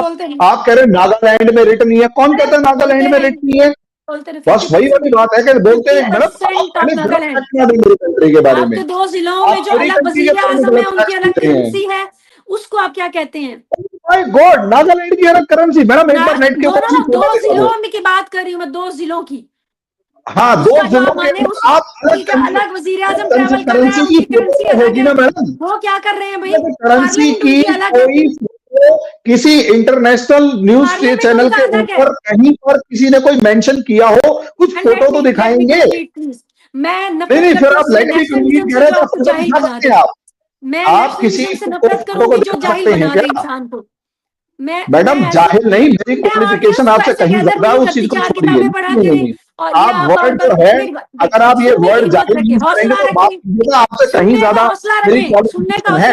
आप कह रहे हैं नागालैंड में रेट नहीं है। कौन कहता है नागालैंड में रेट नहीं है? बस वही वाली बात है कि बोलते हैं मेरी कंट्री के बारे में। 2 जिलों में जो अलग वज़ीर आज़म है, उनकी अलग करेंसी है, उसको आप क्या कहते हैं? माय गॉड, नागालैंड की अलग करेंसी। मैडम एक बार नेट के ऊपर 2 जिलों की बात कर रही हूँ मैं, 2 जिलों की। हाँ, 2 जिलों के आप अलग वज़ीर आज़म ट्रैवल कर रहे हैं, करेंसी होगी ना मैडम। वो क्या कर रहे हैं भाई? करेंसी की कोई किसी इंटरनेशनल न्यूज चैनल के ऊपर कहीं पर किसी ने कोई मेंशन किया हो, कुछ फोटो तो दिखाएंगे। नहीं, फिर आप लेट मी कंप्लीट करें तो फोटो दिखा सकते हैं आप। आप किसी फोटो को दिखा सकते हैं क्या? मैडम जाहिल नहीं, मेरी क्वालिफिकेशन आपसे कहीं ज्यादा है, उस चीज को छोड़िए। आप वर्ड जो है, अगर आप ये वर्ड जाहिल यूज करेंगे तो बात कीजिएगा, आपसे कहीं ज्यादा मेरी क्वालिफिकेशन है।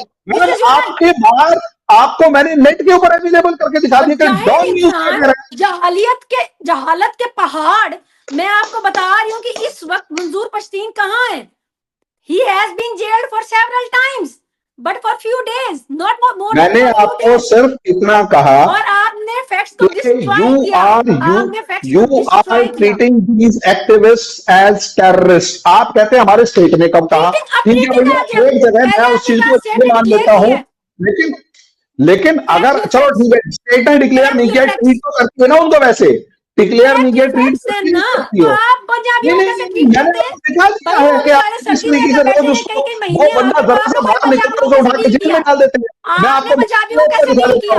This ma'am is your right. आपके बाहर आपको मैंने नेट के ऊपर अवेलेबल करके दिखा दिया कि डॉन न्यूज क्या कह रहा है। जहालत के पहाड़, मैं आपको बता रही हूँ कि इस वक्त मंजूर पश्तीन कहाँ है। He has been jailed for several times, but for few days, not more. मैंने आपको सिर्फ इतना कहा, और आपने फैक्ट्स को डिस्ट्रॉय किया। you are treating these activists as terrorists। आप कहते हैं हमारे स्टेट ने कब कहा? ठीक है भैया, एक जगह मैं उस चीज को मान लेता हूँ, लेकिन अगर चलो ठीक है, स्टेट ने डिक्लेयर नहीं किया, ट्वीट तो करती है ना उनको, वैसे डिक्लेयर नहीं किया, ट्वीट करती है। दिखा दिया है कि आप किस तरीके से रोज उसको वो बंदा जरा सा बाहर निकल कर उठा के जेल में डाल देते हैं। मैं आपको पंजाबियों कैसे डील किया?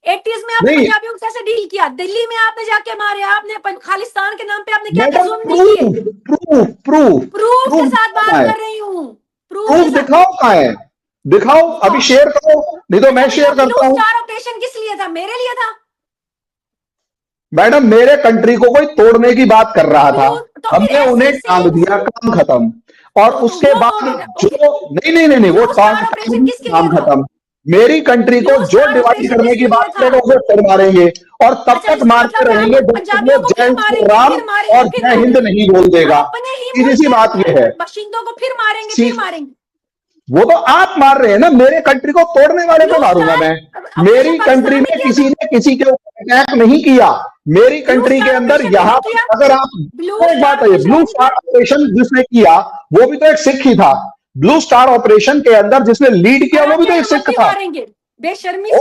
80s में आपने पंजाबियों कैसे डील किया? दिल्ली में आपने जाके मारे, आपने खालिस्तान के नाम पे आपने क्या क्या जुल्म किए? प्रूफ के साथ बात कर रही हूँ। प्रूफ दिखाओ कहाँ है, दिखाओ, अभी शेयर करो, नहीं तो मैं शेयर करता हूँ। ऑपरेशन किस लिए था? मेरे लिए था मैडम, मेरे कंट्री को कोई तोड़ने की बात कर रहा था, हमने उन्हें टांग दिया, काम खत्म। और उसके बाद जो नहीं वो काम खत्म। मेरी कंट्री को जो डिवाइड करने की बात करेगा उसे फिर मारेंगे, और तब तक मारते रहेंगे जब तक जय श्री राम और जय हिंद नहीं बोल देगा। सीधी सी बात यह है, बशिंदों को फिर मारेंगे। वो तो आप मार रहे हैं ना, मेरे कंट्री को तोड़ने वाले को मारूंगा मैं। मेरी कंट्री में किसी ने किसी के ऊपर अटैक नहीं किया। मेरी कंट्री के अंदर यहाँ अगर आप एक बात है, ब्लू स्टार ऑपरेशन जिसने किया वो भी तो एक सिख ही था। ब्लू स्टार ऑपरेशन के अंदर जिसने लीड किया वो भी तो एक सिख था। बेशर्मी से।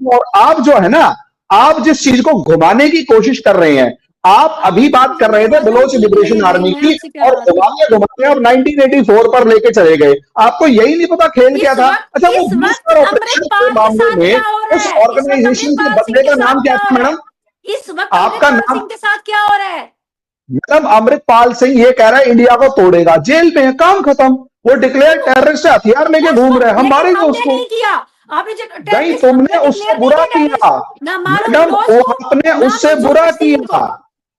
और आप जो है ना, आप जिस चीज को घुमाने की कोशिश कर रहे हैं, आप अभी बात कर रहे थे बलोच लिबरेशन आर्मी की, और घुमाते घुमाते आप 1984 पर लेके चले गए। आपको यही नहीं पता खेल क्या था? अच्छा, वो ब्लू स्टार ऑपरेशन के मामले में उस ऑर्गेनाइजेशन के बंदे का नाम क्या था मैडम? इस वक्त आपका नाम के साथ क्या हो रहा है? मैडम, अमृतपाल सिंह ये कह रहा है इंडिया को तोड़ेगा, जेल पे है, काम खत्म। वो डिक्लेयर टेररिस्ट है, हथियार लेके घूम रहे हैं, हम मारेंगे उसको। नहीं, तुमने उससे बुरा किया मैडम, वो आपने उससे बुरा किया,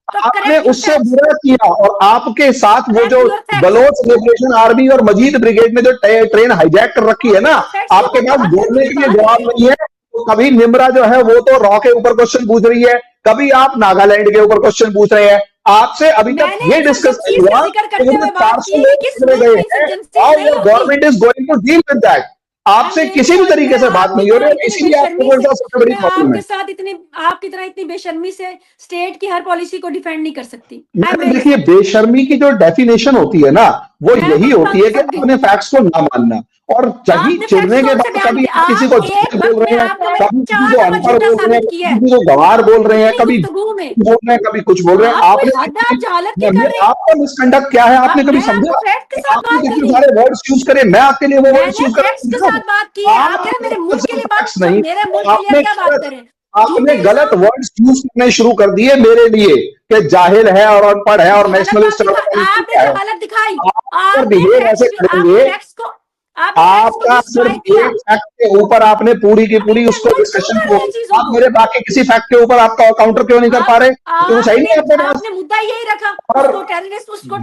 आपने उससे बुरा किया। और आपके साथ वो जो बलोच लिबरेशन आर्मी और मजीद ब्रिगेड ने जो ट्रेन हाईजैक कर रखी है ना, आपके पास बोलने के लिए जवाब नहीं है। तो कभी निम्रा जो है वो तो रॉ के ऊपर क्वेश्चन पूछ रही है, कभी आप नागालैंड के ऊपर क्वेश्चन पूछ रहे हैं। आपसे अभी तक ये डिस्कस नहीं हुआ government is going to deal with that. आपसे किसी भी तरीके से बात नहीं हो रही, इसीलिए आपको सबसे बड़ी प्रॉब्लम है। आपके साथ आपकी तरह इतनी बेशर्मी से स्टेट की हर पॉलिसी को डिफेंड नहीं कर सकती। देखिए, बेशर्मी की जो डेफिनेशन होती है ना, वो यही होती है कि अपने फैक्ट्स को ना मानना, और जही चिढ़ने के बाद कभी किसी को बोल रहे हैं, कभी किसी को अनपढ़ बोल रहे हैं, किसी को गंवार बोल रहे हैं, कभी बोल रहे हैं, कभी कुछ बोल रहे हैं। आपका मिसकंडक्ट क्या है आपने कभी समझा? आपने कितने सारे वर्ड्स यूज करे, मैं आपके लिए वो वर्ड्स यूज कर आपने गलत वर्ड्स यूज करने शुरू कर दिए मेरे लिए कि जाहिल है और अनपढ़ है और नेशनलिस्ट है। ऐसे करेंगे, आपका सिर्फ एक फैक्ट के ऊपर आपने पूरी की पूरी उसको डिस्कशन को, आप मेरे बाकी किसी फैक्ट के ऊपर आपका काउंटर क्यों नहीं कर पा रहे? तो सही नहीं आपके पास। मुद्दा यही रखा, और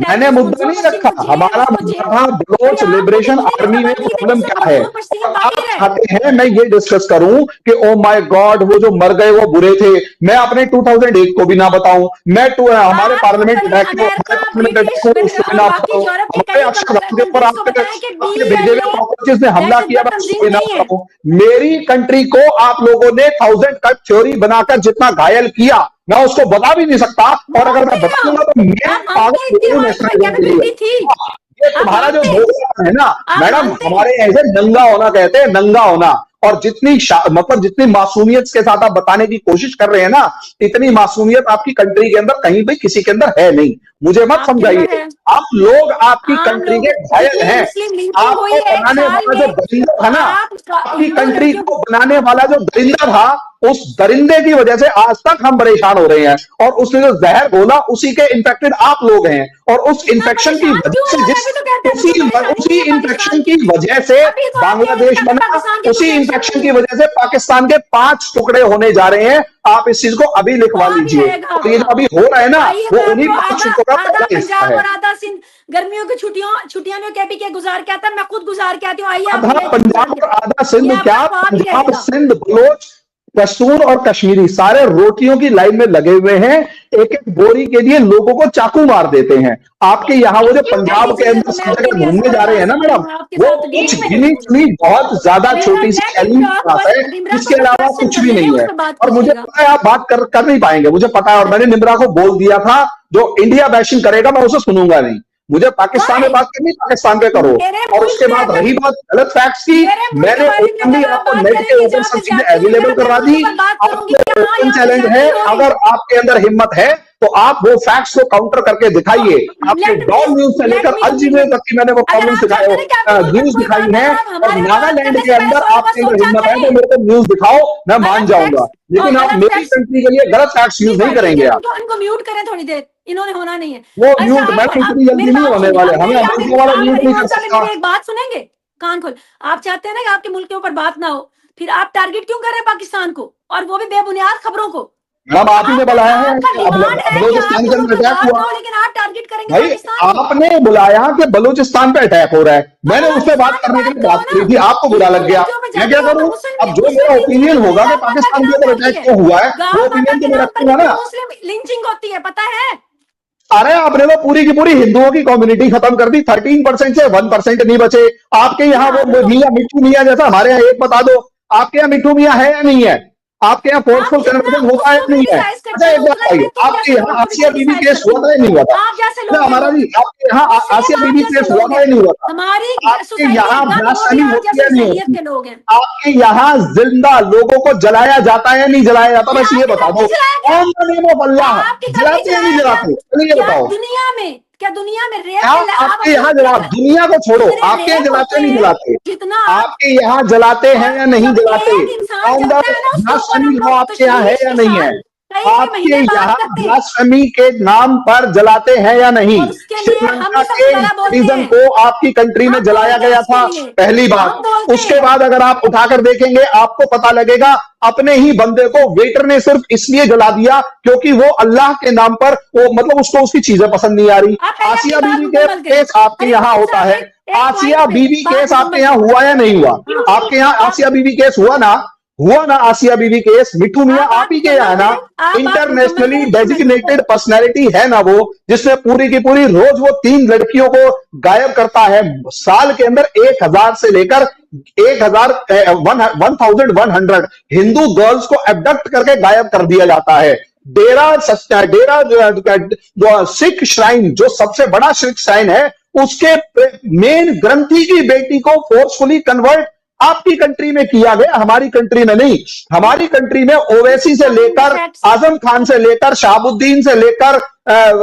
मैंने मुद्दा नहीं रखा, हमारा मुद्दा था बलोच लिबरेशन आर्मी में प्रॉब्लम क्या है। आप चाहते हैं मैं ये डिस्कस करूं कि ओ माय गॉड वो जो मर गए वो बुरे थे, मैं अपने 2008 को भी ना बताऊं, मैं हमारे पार्लियामेंट उसको भी ना बताऊं, हमारे अक्षर के ऊपर आपने भेजे ने हमला किया। मेरी कंट्री को आप लोगों ने 1000 कट थ्योरी बनाकर जितना घायल किया मैं उसको बता भी नहीं सकता, और अगर मैं बताऊंगा तो ये तुम्हारा जो है ना मैडम, हमारे ऐसे नंगा होना कहते हैं, नंगा होना। और जितनी मतलब जितनी मासूमियत के साथ आप बताने की कोशिश कर रहे हैं ना, इतनी मासूमियत आपकी कंट्री के अंदर कहीं भी किसी के अंदर है नहीं। मुझे मत समझाइए, आप लोग आपकी कंट्री के घायल हैं। आपको बनाने वाला जो दरिंदा था ना, आपकी कंट्री को बनाने वाला जो दरिंदा था उस दरिंदे की वजह से आज तक हम परेशान हो रहे हैं, और उसने जो जहर घोला उसी के इन्फेक्टेड आप लोग हैं। और उस इन्फेक्शन की वजह से उसी इन्फेक्शन की वजह से बांग्लादेश बना, उसी इन्फेक्शन की वजह से पाकिस्तान के 5 टुकड़े होने जा रहे हैं। आप इस चीज को अभी लिखवा लीजिए। तो ये जो अभी हो रहा है ना, वो उन्हीं 5 टुकड़ों का पहला हिस्सा है। आधा सिंध गर्मियों की छुट्टियां में कैपी के गुजार के आता है, मैं खुद गुजार के आती हूँ। आइए आधा पंजाब और आधा सिंध, क्या पंजाब सिंध बलोच पश्तून और कश्मीरी सारे रोटियों की लाइन में लगे हुए हैं, एक एक बोरी के लिए लोगों को चाकू मार देते हैं। आपके यहाँ वो जो पंजाब के अंदर सब जगह घूमने जा रहे हैं ना मैडम, वो कुछ गिनी चुनी बहुत ज्यादा छोटी सी बात है, इसके अलावा कुछ भी नहीं है। और मुझे पता है आप बात कर नहीं पाएंगे, मुझे पता है। और मैंने निम्रा को बोल दिया था, जो इंडिया बैशिंग करेगा मैं उसे सुनूंगा नहीं। मुझे पाकिस्तान में बात करनी, पाकिस्तान पे करो। और उसके बाद रही बात गलत फैक्ट्स की, मैंने ओपनली आपको नेट के ऊपर सब चीजें अवेलेबल करवा दी। आपको ओपन चैलेंज है, अगर आपके अंदर हिम्मत है तो आप वो फैक्ट्स को काउंटर करके दिखाइए। आपके डॉन न्यूज से लेकर अजमेर तक की मैंने वो प्रॉब्लम न्यूज दिखाई है, और नागालैंड के अंदर आपके अंदर हिम्मत है तो मेरे को न्यूज दिखाओ, मैं मान जाऊंगा। लेकिन आप मेरी कंट्री के लिए गलत फैक्ट्स यूज नहीं करेंगे। आप इनको म्यूट करें थोड़ी देर, इन्होंने होना नहीं है वो म्यूट। मैं इतनी जल्दी नहीं होने वाले, हमें अमेरिका वाला म्यूट नहीं कर सकता। एक बात सुनेंगे, कान खोल। आप चाहते हैं ना कि आपके मुल्क के ऊपर बात ना हो, फिर आप टारगेट क्यों कर रहे हैं पाकिस्तान को, और वो भी बेबुनियाद खबरों को? मैडम आप ही ने बुलाया है, बलूचिस्तान के अंदर अटैक हुआ, लेकिन आप टारगेट करेंगे भाई आपने बुलाया कि बलूचिस्तान पे अटैक हो रहा है। मैंने उससे बात करने के लिए बात करी थी, आपको बुरा लग गया। मैं क्या करूं? अब जो मेरा ओपिनियन होगा कि पाकिस्तान के ऊपर अटैक क्यों हुआ है, वो ओपिनियन तो मैं रखूंगा ना। लिंचिंग होती है, पता है? अरे आपने तो पूरी की पूरी हिंदुओं की कम्युनिटी खत्म कर दी, 13% से 1% नहीं बचे। आपके यहाँ वो मियां मिट्टू मियां जैसा हमारे यहाँ एक बता दो, आपके यहाँ मिट्टू मियां है या नहीं है? आपके यहाँ फोर्सफुल कन्वर्जन होता है नहीं है? अच्छा एक बात बताइए, आपके यहाँ आसिया बीबी केस हुआ था या नहीं हुआ था? हमारा भी आपके यहाँ आसिया बीबी केस हुआ था या नहीं हुआ था? आपके यहाँ ब्लास्फेमी होती है नहीं होती? आपके यहाँ जिंदा लोगों को जलाया जाता है या नहीं जलाया जाता? बस ये बता दो, ऑन द नेम ऑफ अल्लाह जलाते हैं नहीं जलाते? ये बताओ। दुनिया में क्या, दुनिया में आपके यहाँ जलाते, दुनिया को छोड़ो, आपके यहाँ जलाते नहीं जलाते? जितना आपके यहाँ जलाते हैं या नहीं जलाते? ब्लास्फेमी लॉ आपके यहाँ है या नहीं है? आपके यहाँ ब्लास्फेमी के नाम पर जलाते हैं या नहीं? श्रीलंका के सिटीजन को आपकी कंट्री में जलाया गया था, पहली बात। उसके बाद अगर आप उठाकर देखेंगे आपको पता लगेगा अपने ही बंदे को वेटर ने सिर्फ इसलिए जला दिया क्योंकि वो अल्लाह के नाम पर, वो मतलब उसको उसकी चीजें पसंद नहीं आ रही। आसिया बीबी के केस आपके यहाँ होता है, आसिया बीबी केस आपके यहाँ हुआ या नहीं हुआ? आपके यहाँ आसिया बीबी केस हुआ ना आसिया बीबी केस? मिठू मियां आप ही के यहाँ ना इंटरनेशनली डेजिग्नेटेड पर्सनैलिटी है ना वो, जिसने पूरी की पूरी रोज वो 3 लड़कियों को गायब करता है। साल के अंदर 1000 से लेकर 1100 हिंदू गर्ल्स को एबडक्ट करके गायब कर दिया जाता है। डेरा सिख श्राइन, जो सबसे बड़ा सिख श्राइन है, उसके मेन ग्रंथी की बेटी को फोर्सफुली कन्वर्ट आपकी कंट्री में किया गया, हमारी कंट्री में नहीं। हमारी कंट्री में ओवैसी से लेकर आजम खान से लेकर शहाबुद्दीन से लेकर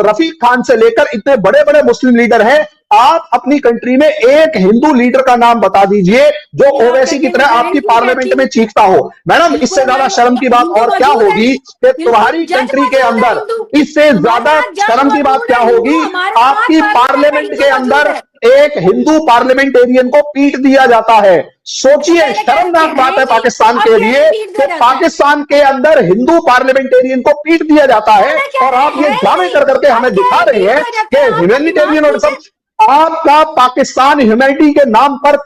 रफीक खान से लेकर इतने बड़े बड़े मुस्लिम लीडर हैं। आप अपनी कंट्री में एक हिंदू लीडर का नाम बता दीजिए जो ओवैसी की तरह आपकी पार्लियामेंट में चीखता हो। मैडम इससे ज्यादा शर्म की बात और क्या होगी कि तुम्हारी कंट्री के अंदर, इससे ज्यादा शर्म की बात क्या होगी? आपकी पार्लियामेंट के अंदर एक हिंदू पार्लियामेंटेरियन को पीट दिया जाता है। सोचिए, शर्मनाक बात है पाकिस्तान के लिए कि पाकिस्तान के अंदर हिंदू पार्लियामेंटेरियन को पीट दिया जाता है, और आप ये दावे कर करके हमें दिखा रहे हैं कि ह्यूमैनिटेरियन और सब। आपका पाकिस्तान ह्यूमैनिटी के नाम पर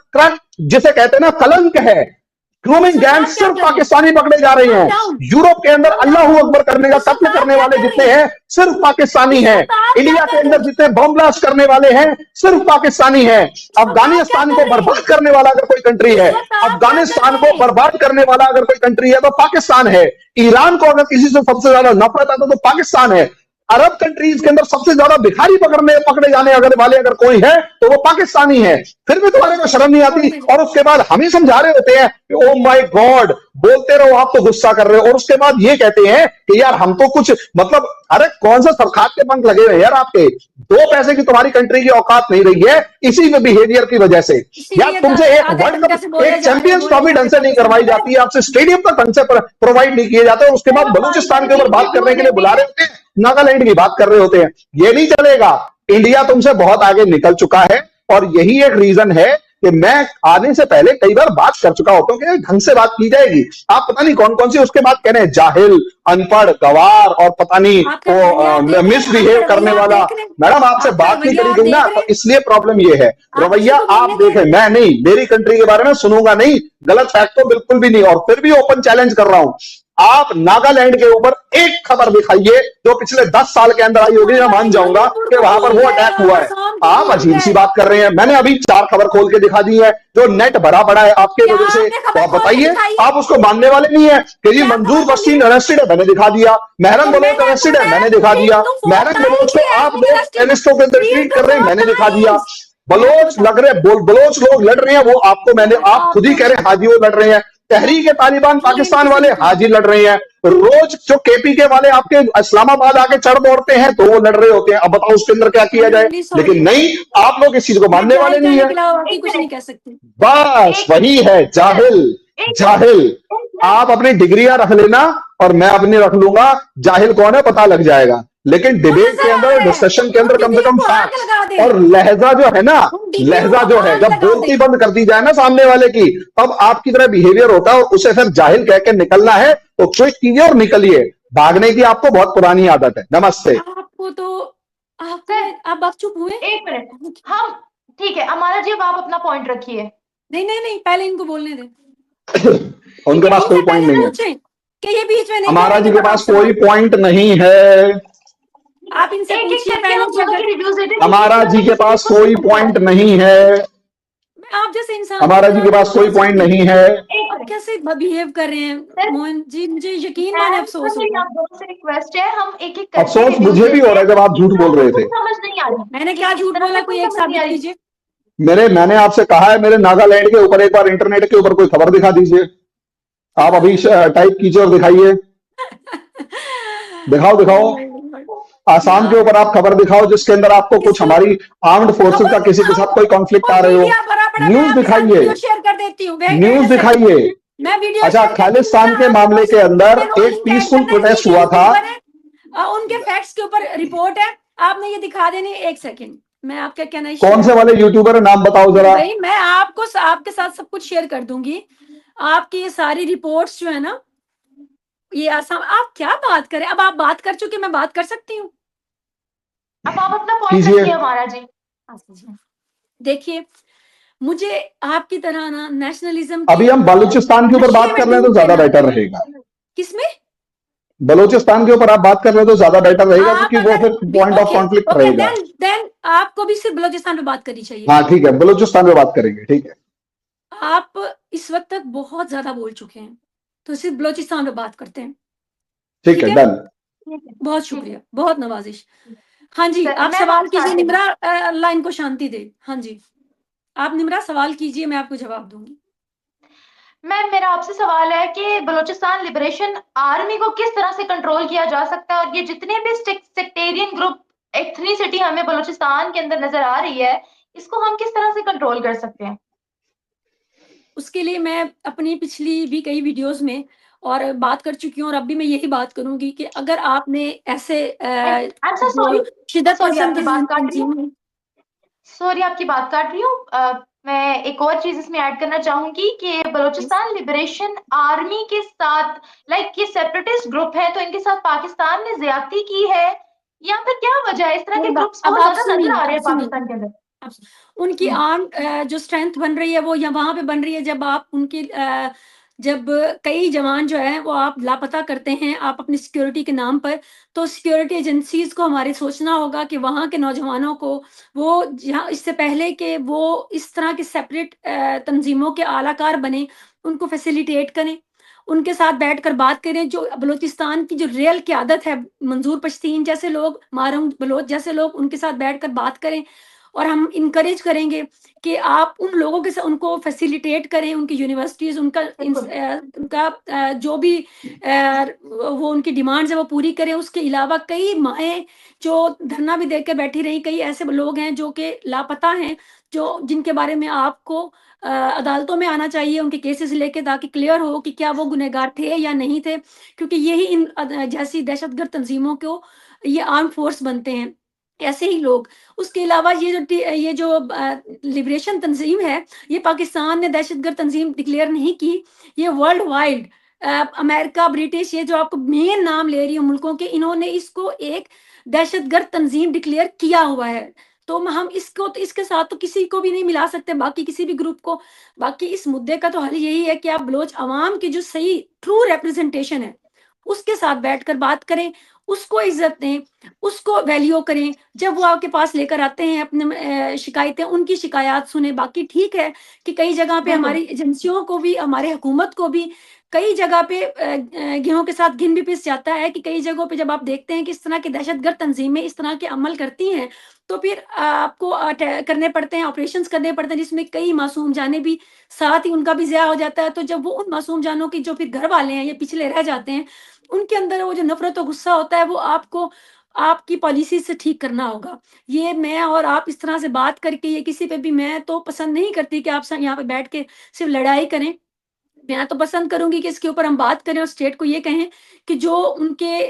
जिसे कहते हैं ना कलंक है। ग्रूमिंग गैंग सिर्फ पाकिस्तानी पकड़े जा रहे हैं। यूरोप के अंदर अल्लाह अकबर करने का सपने करने वाले जितने हैं सिर्फ पाकिस्तानी हैं। इंडिया के अंदर जितने बम ब्लास्ट करने वाले हैं सिर्फ पाकिस्तानी हैं। अफगानिस्तान को बर्बाद करने वाला अगर कोई कंट्री है, अफगानिस्तान को बर्बाद करने वाला अगर कोई कंट्री है तो पाकिस्तान है। ईरान को अगर किसी से सबसे ज्यादा नफरत आता तो पाकिस्तान है। अरब कंट्रीज के अंदर सबसे ज्यादा भिखारी पकड़े जाने वाले अगर कोई है तो वो पाकिस्तानी है, फिर भी तुम्हारे को शर्म नहीं आती। और उसके बाद हम ही समझा रहे होते हैं कि ओ माय गॉड, बोलते रहो, आप तो गुस्सा कर रहे हो, और उसके बाद ये कहते हैं कि यार हम तो कुछ मतलब, अरे कौन सा सरखात के पंख लगे हुए यार आपके, 2 पैसे की तुम्हारी कंट्री की औकात नहीं रही है इसी में बिहेवियर की वजह से। यार तुमसे एक वर्ल्ड कप, एक चैंपियंस ट्रॉफी ढंग से नहीं करवाई जाती है, आपसे स्टेडियम तक ढंग से प्रोवाइड नहीं किए जाते, और उसके बाद बलूचिस्तान के ऊपर बात करने के लिए बुला रहे होते हैं, नागालैंड की बात कर रहे होते हैं। ये नहीं चलेगा। इंडिया तुमसे बहुत आगे निकल चुका है, और यही एक रीजन है कि मैं आने से पहले कई बार बात कर चुका होता हूं कि ढंग से बात की जाएगी। आप पता नहीं कौन कौन सी उसके बाद कह रहे हैं, जाहिल, अनपढ़, गवार, और पता नहीं वो मिसबिहेव करने वाला। मैडम आपसे बात नहीं करी गई ना, तो इसलिए प्रॉब्लम ये है। रवैया आप देखें, मैं नहीं, मेरी कंट्री के बारे में सुनूंगा नहीं, गलत फैक्ट तो बिल्कुल भी नहीं, और फिर भी ओपन चैलेंज कर रहा हूं, आप नागालैंड के ऊपर एक खबर दिखाइए जो पिछले 10 साल के अंदर आई होगी, मैं मान जाऊंगा कि वहां पर वो अटैक हुआ है। आप अजीब सी बात कर रहे हैं। मैंने अभी 4 खबर खोल के दिखा दी है जो नेट भरा पड़ा है आपके वजह से, तो आप बताइए, आप उसको मानने वाले नहीं है कि जी मंजूर बशीर अरेस्टेड है, मैंने दिखा दिया, महरम बलोच अरेस्टेड है, मैंने दिखा दिया, महरम बलोच को आप लोग टेररिस्टों के अंदर ट्रीट कर रहे हैं, मैंने दिखा दिया, बलोच लग रहे, बलोच लोग लड़ रहे हैं, वो आपको मैंने, आप खुद ही कह रहे हैं हाजी वो लड़ रहे हैं, तहरीक तालिबान पाकिस्तान वाले हाजी लड़ रहे हैं, रोज जो केपी के वाले आपके इस्लामाबाद आके चढ़ दौड़ते हैं तो वो लड़ रहे होते हैं। अब बताओ उसके अंदर क्या किया जाए, लेकिन नहीं, आप लोग इस चीज को मानने वाले नहीं है। कुछ नहीं कह सकते, बस वही है, जाहिल जाहिल। आप अपनी डिग्रियां रख लेना और मैं अपनी रख लूंगा, जाहिल कौन है पता लग जाएगा, लेकिन डिबेट के अंदर, डिस्कशन के अंदर कम से कम फैक्ट और लहजा जो है ना, लहजा जो है, जब बोलती बंद कर दी जाए ना सामने वाले की, तब आपकी तरह बिहेवियर होता है, और उसे फिर जाहिल कह के निकलना है तो क्विक कीजिए और निकलिए। भागने की आपको बहुत पुरानी आदत है। नमस्ते। आपको तो आप चुप हुए 1 मिनट, हम ठीक है अमारा जी, अब आप अपना पॉइंट रखिए। नहीं नहीं नहीं, पहले इनको बोलने दे। उनके पास कोई पॉइंट नहीं है, कि ये बीच में नहीं, हमारा जी के पास कोई पॉइंट नहीं है, आप इनसे पूछिए पहले। हमारा जी के पास कोई पॉइंट नहीं है, आप जैसे इंसान, हमारा जी के पास कोई पॉइंट नहीं है। आप कैसे बिहेव कर रहे हैं मोहन जी, मुझे यकीन माने अफसोस होता है। रिक्वेस्ट है, हम एक एक अफसोस मुझे भी हो रहा है जब आप झूठ बोल रहे थे। समझ नहीं आ रही, मैंने क्या झूठ बोला, कोई एक साबित कीजिए। मैंने आपसे कहा है मेरे नागालैंड के ऊपर एक बार इंटरनेट के ऊपर कोई खबर दिखा दीजिए, आप अभी टाइप कीजिए और दिखाइए, दिखाओ आसाम के ऊपर आप खबर दिखाओ जिसके अंदर आपको कुछ हमारी आर्म्ड फोर्सेस का किसी के साथ कोई कॉन्फ्लिक्ट आ रहे हो, न्यूज दिखाइए, शेयर कर देती हूँ, न्यूज दिखाइए। मैं वीडियो, अच्छा, खालिस्तान के मामले के अंदर एक पीसफुल प्रोटेस्ट हुआ था, उनके फैक्ट्स के ऊपर रिपोर्ट है, आपने ये दिखा देनी। 1 सेकंड, मैं आपका कहना है, कौन से वाले यूट्यूबर नाम बताओ जरा। भाई मैं आपको आपके साथ सब कुछ शेयर कर दूंगी, आपकी ये सारी रिपोर्ट्स जो है ना, ये आसाम, आप क्या बात करें, अब आप बात कर चुके, मैं बात कर सकती हूँ। अब आप अपना पॉइंट रखिए हमारा जी। देखिए, मुझे आपकी तरह ना नेशनलिज्म, अभी हम बलूचिस्तान के ऊपर बात कर रहे हैं तो ज्यादा बेटर रहेगा। किसमें? बलूचिस्तान के ऊपर आप बात कर रहे हैं तो ज्यादा बेटर रहेगा, क्योंकि वो फिर पॉइंट ऑफ कॉन्फ्लिक्ट रहेगा। देन आपको भी सिर्फ बलूचिस्तान पे बात करनी चाहिए। हाँ ठीक है, बलूचिस्तान पे बात करेंगे, ठीक है। आप इस वक्त तक बहुत ज्यादा बोल चुके हैं, तो सिर्फ बलूचिस्तान पे बात करते हैं, ठीक है, डन। बहुत शुक्रिया, बहुत नवाजिश। हाँ जी, आप सवाल कीजिए, निम्रा अल्लाह इनको शांति दे। हाँ जी, आप निम्रा सवाल कीजिए, मैं आपको जवाब दूंगी। मैम, मेरा आपसे सवाल है कि बलूचिस्तान लिबरेशन आर्मी को किस तरह से कंट्रोल किया जा सकता है, और ये जितने भी सेक्टेरियन ग्रुप, एथनिसिटी हमें बलूचिस्तान के अंदर नजर आ रही है, इसको हम किस तरह से कंट्रोल कर सकते हैं? उसके लिए मैं अपनी पिछली भी कई वीडियोस में और बात कर चुकी हूँ, और अब भी मैं यही बात करूंगी कि अगर आपने ऐसे शिद्दत पसंद सॉरी आपकी बात काट रही हूँ, मैं एक और चीज इसमें ऐड करना चाहूंगी कि बलूचिस्तान लिबरेशन आर्मी के साथ, लाइक ये सेपरेटिस्ट ग्रुप है, तो इनके साथ पाकिस्तान ने ज्यादती की है, या फिर क्या वजह है? इस तरह के ग्रुप्स बहुत ज्यादा नजर आ रहे हैं पाकिस्तान के अंदर। उनकी आर्म जो स्ट्रेंथ बन रही है वो यहाँ वहां पे बन रही है, जब आप उनकी जब कई जवान जो है वो आप लापता करते हैं आप अपनी सिक्योरिटी के नाम पर, तो सिक्योरिटी एजेंसीज को हमारे सोचना होगा कि वहाँ के नौजवानों को वो जहाँ इससे पहले कि वो इस तरह के सेपरेट तंजीमों के आलाकार बने, उनको फैसिलिटेट करें, उनके साथ बैठकर बात करें। जो बलूचिस्तान की जो रियल क़यादत है, मंजूर पश्तीन जैसे लोग, मारूम बलोच जैसे लोग, उनके साथ बैठकर बात करें। और हम इनकरेज करेंगे कि आप उन लोगों के साथ उनको फैसिलिटेट करें, उनकी यूनिवर्सिटीज़, उनका जो भी वो उनकी डिमांड्स है वो पूरी करें। उसके अलावा कई माएँ जो धरना भी देकर बैठी रहीं, कई ऐसे लोग हैं जो कि लापता हैं, जिनके बारे में आपको अदालतों में आना चाहिए उनके केसेस लेके, ताकि क्लियर हो कि क्या वो गुनहगार थे या नहीं थे, क्योंकि यही इन जैसी दहशतगर्द तंजीमों को ये आर्म फोर्स बनते हैं, ऐसे ही लोग। उसके अलावा ये जो लिबरेशन तंजीम है, ये पाकिस्तान ने दहशतगर्द तंजीम डिक्लेयर नहीं की, ये वर्ल्ड वाइड अमेरिका, ब्रिटिश, ये जो आपको मेन नाम ले रही हूँ मुल्कों के, इन्होंने इसको एक दहशतगर्द तंजीम डिक्लेयर किया हुआ है। तो हम इसको तो इसके साथ तो किसी को भी नहीं मिला सकते, बाकी किसी भी ग्रुप को। बाकी इस मुद्दे का तो हल यही है कि आप बलोच अवाम की जो सही ट्रू रिप्रेजेंटेशन है, उसके साथ बैठकर बात करें, उसको इज्जत दें, उसको वैल्यू करें। जब वो आपके पास लेकर आते हैं अपने शिकायतें, उनकी शिकायत सुने। बाकी ठीक है कि कई जगह पे हमारी एजेंसियों को भी, हमारे हुकूमत को भी कई जगह पे गेहूं के साथ घिन भी पिस जाता है कि कई जगहों पे जब आप देखते हैं कि इस तरह की दहशतगर्द तंजीमें इस तरह के अमल करती हैं, तो फिर आपको करने पड़ते हैं, ऑपरेशंस करने पड़ते हैं, जिसमें कई मासूम जानें भी साथ ही उनका भी ज़िया हो जाता है। तो जब वो उन मासूम जानों की जो फिर घर वाले हैं, ये पिछले रह जाते हैं, उनके अंदर वो जो नफरत और गुस्सा होता है, वो आपको आपकी पॉलिसी से ठीक करना होगा। ये मैं और आप इस तरह से बात करके, ये किसी पे भी, मैं तो पसंद नहीं करती कि आप यहाँ पे बैठ के सिर्फ लड़ाई करें। मैं तो पसंद करूंगी कि इसके ऊपर हम बात करें और स्टेट को ये कहें कि जो उनके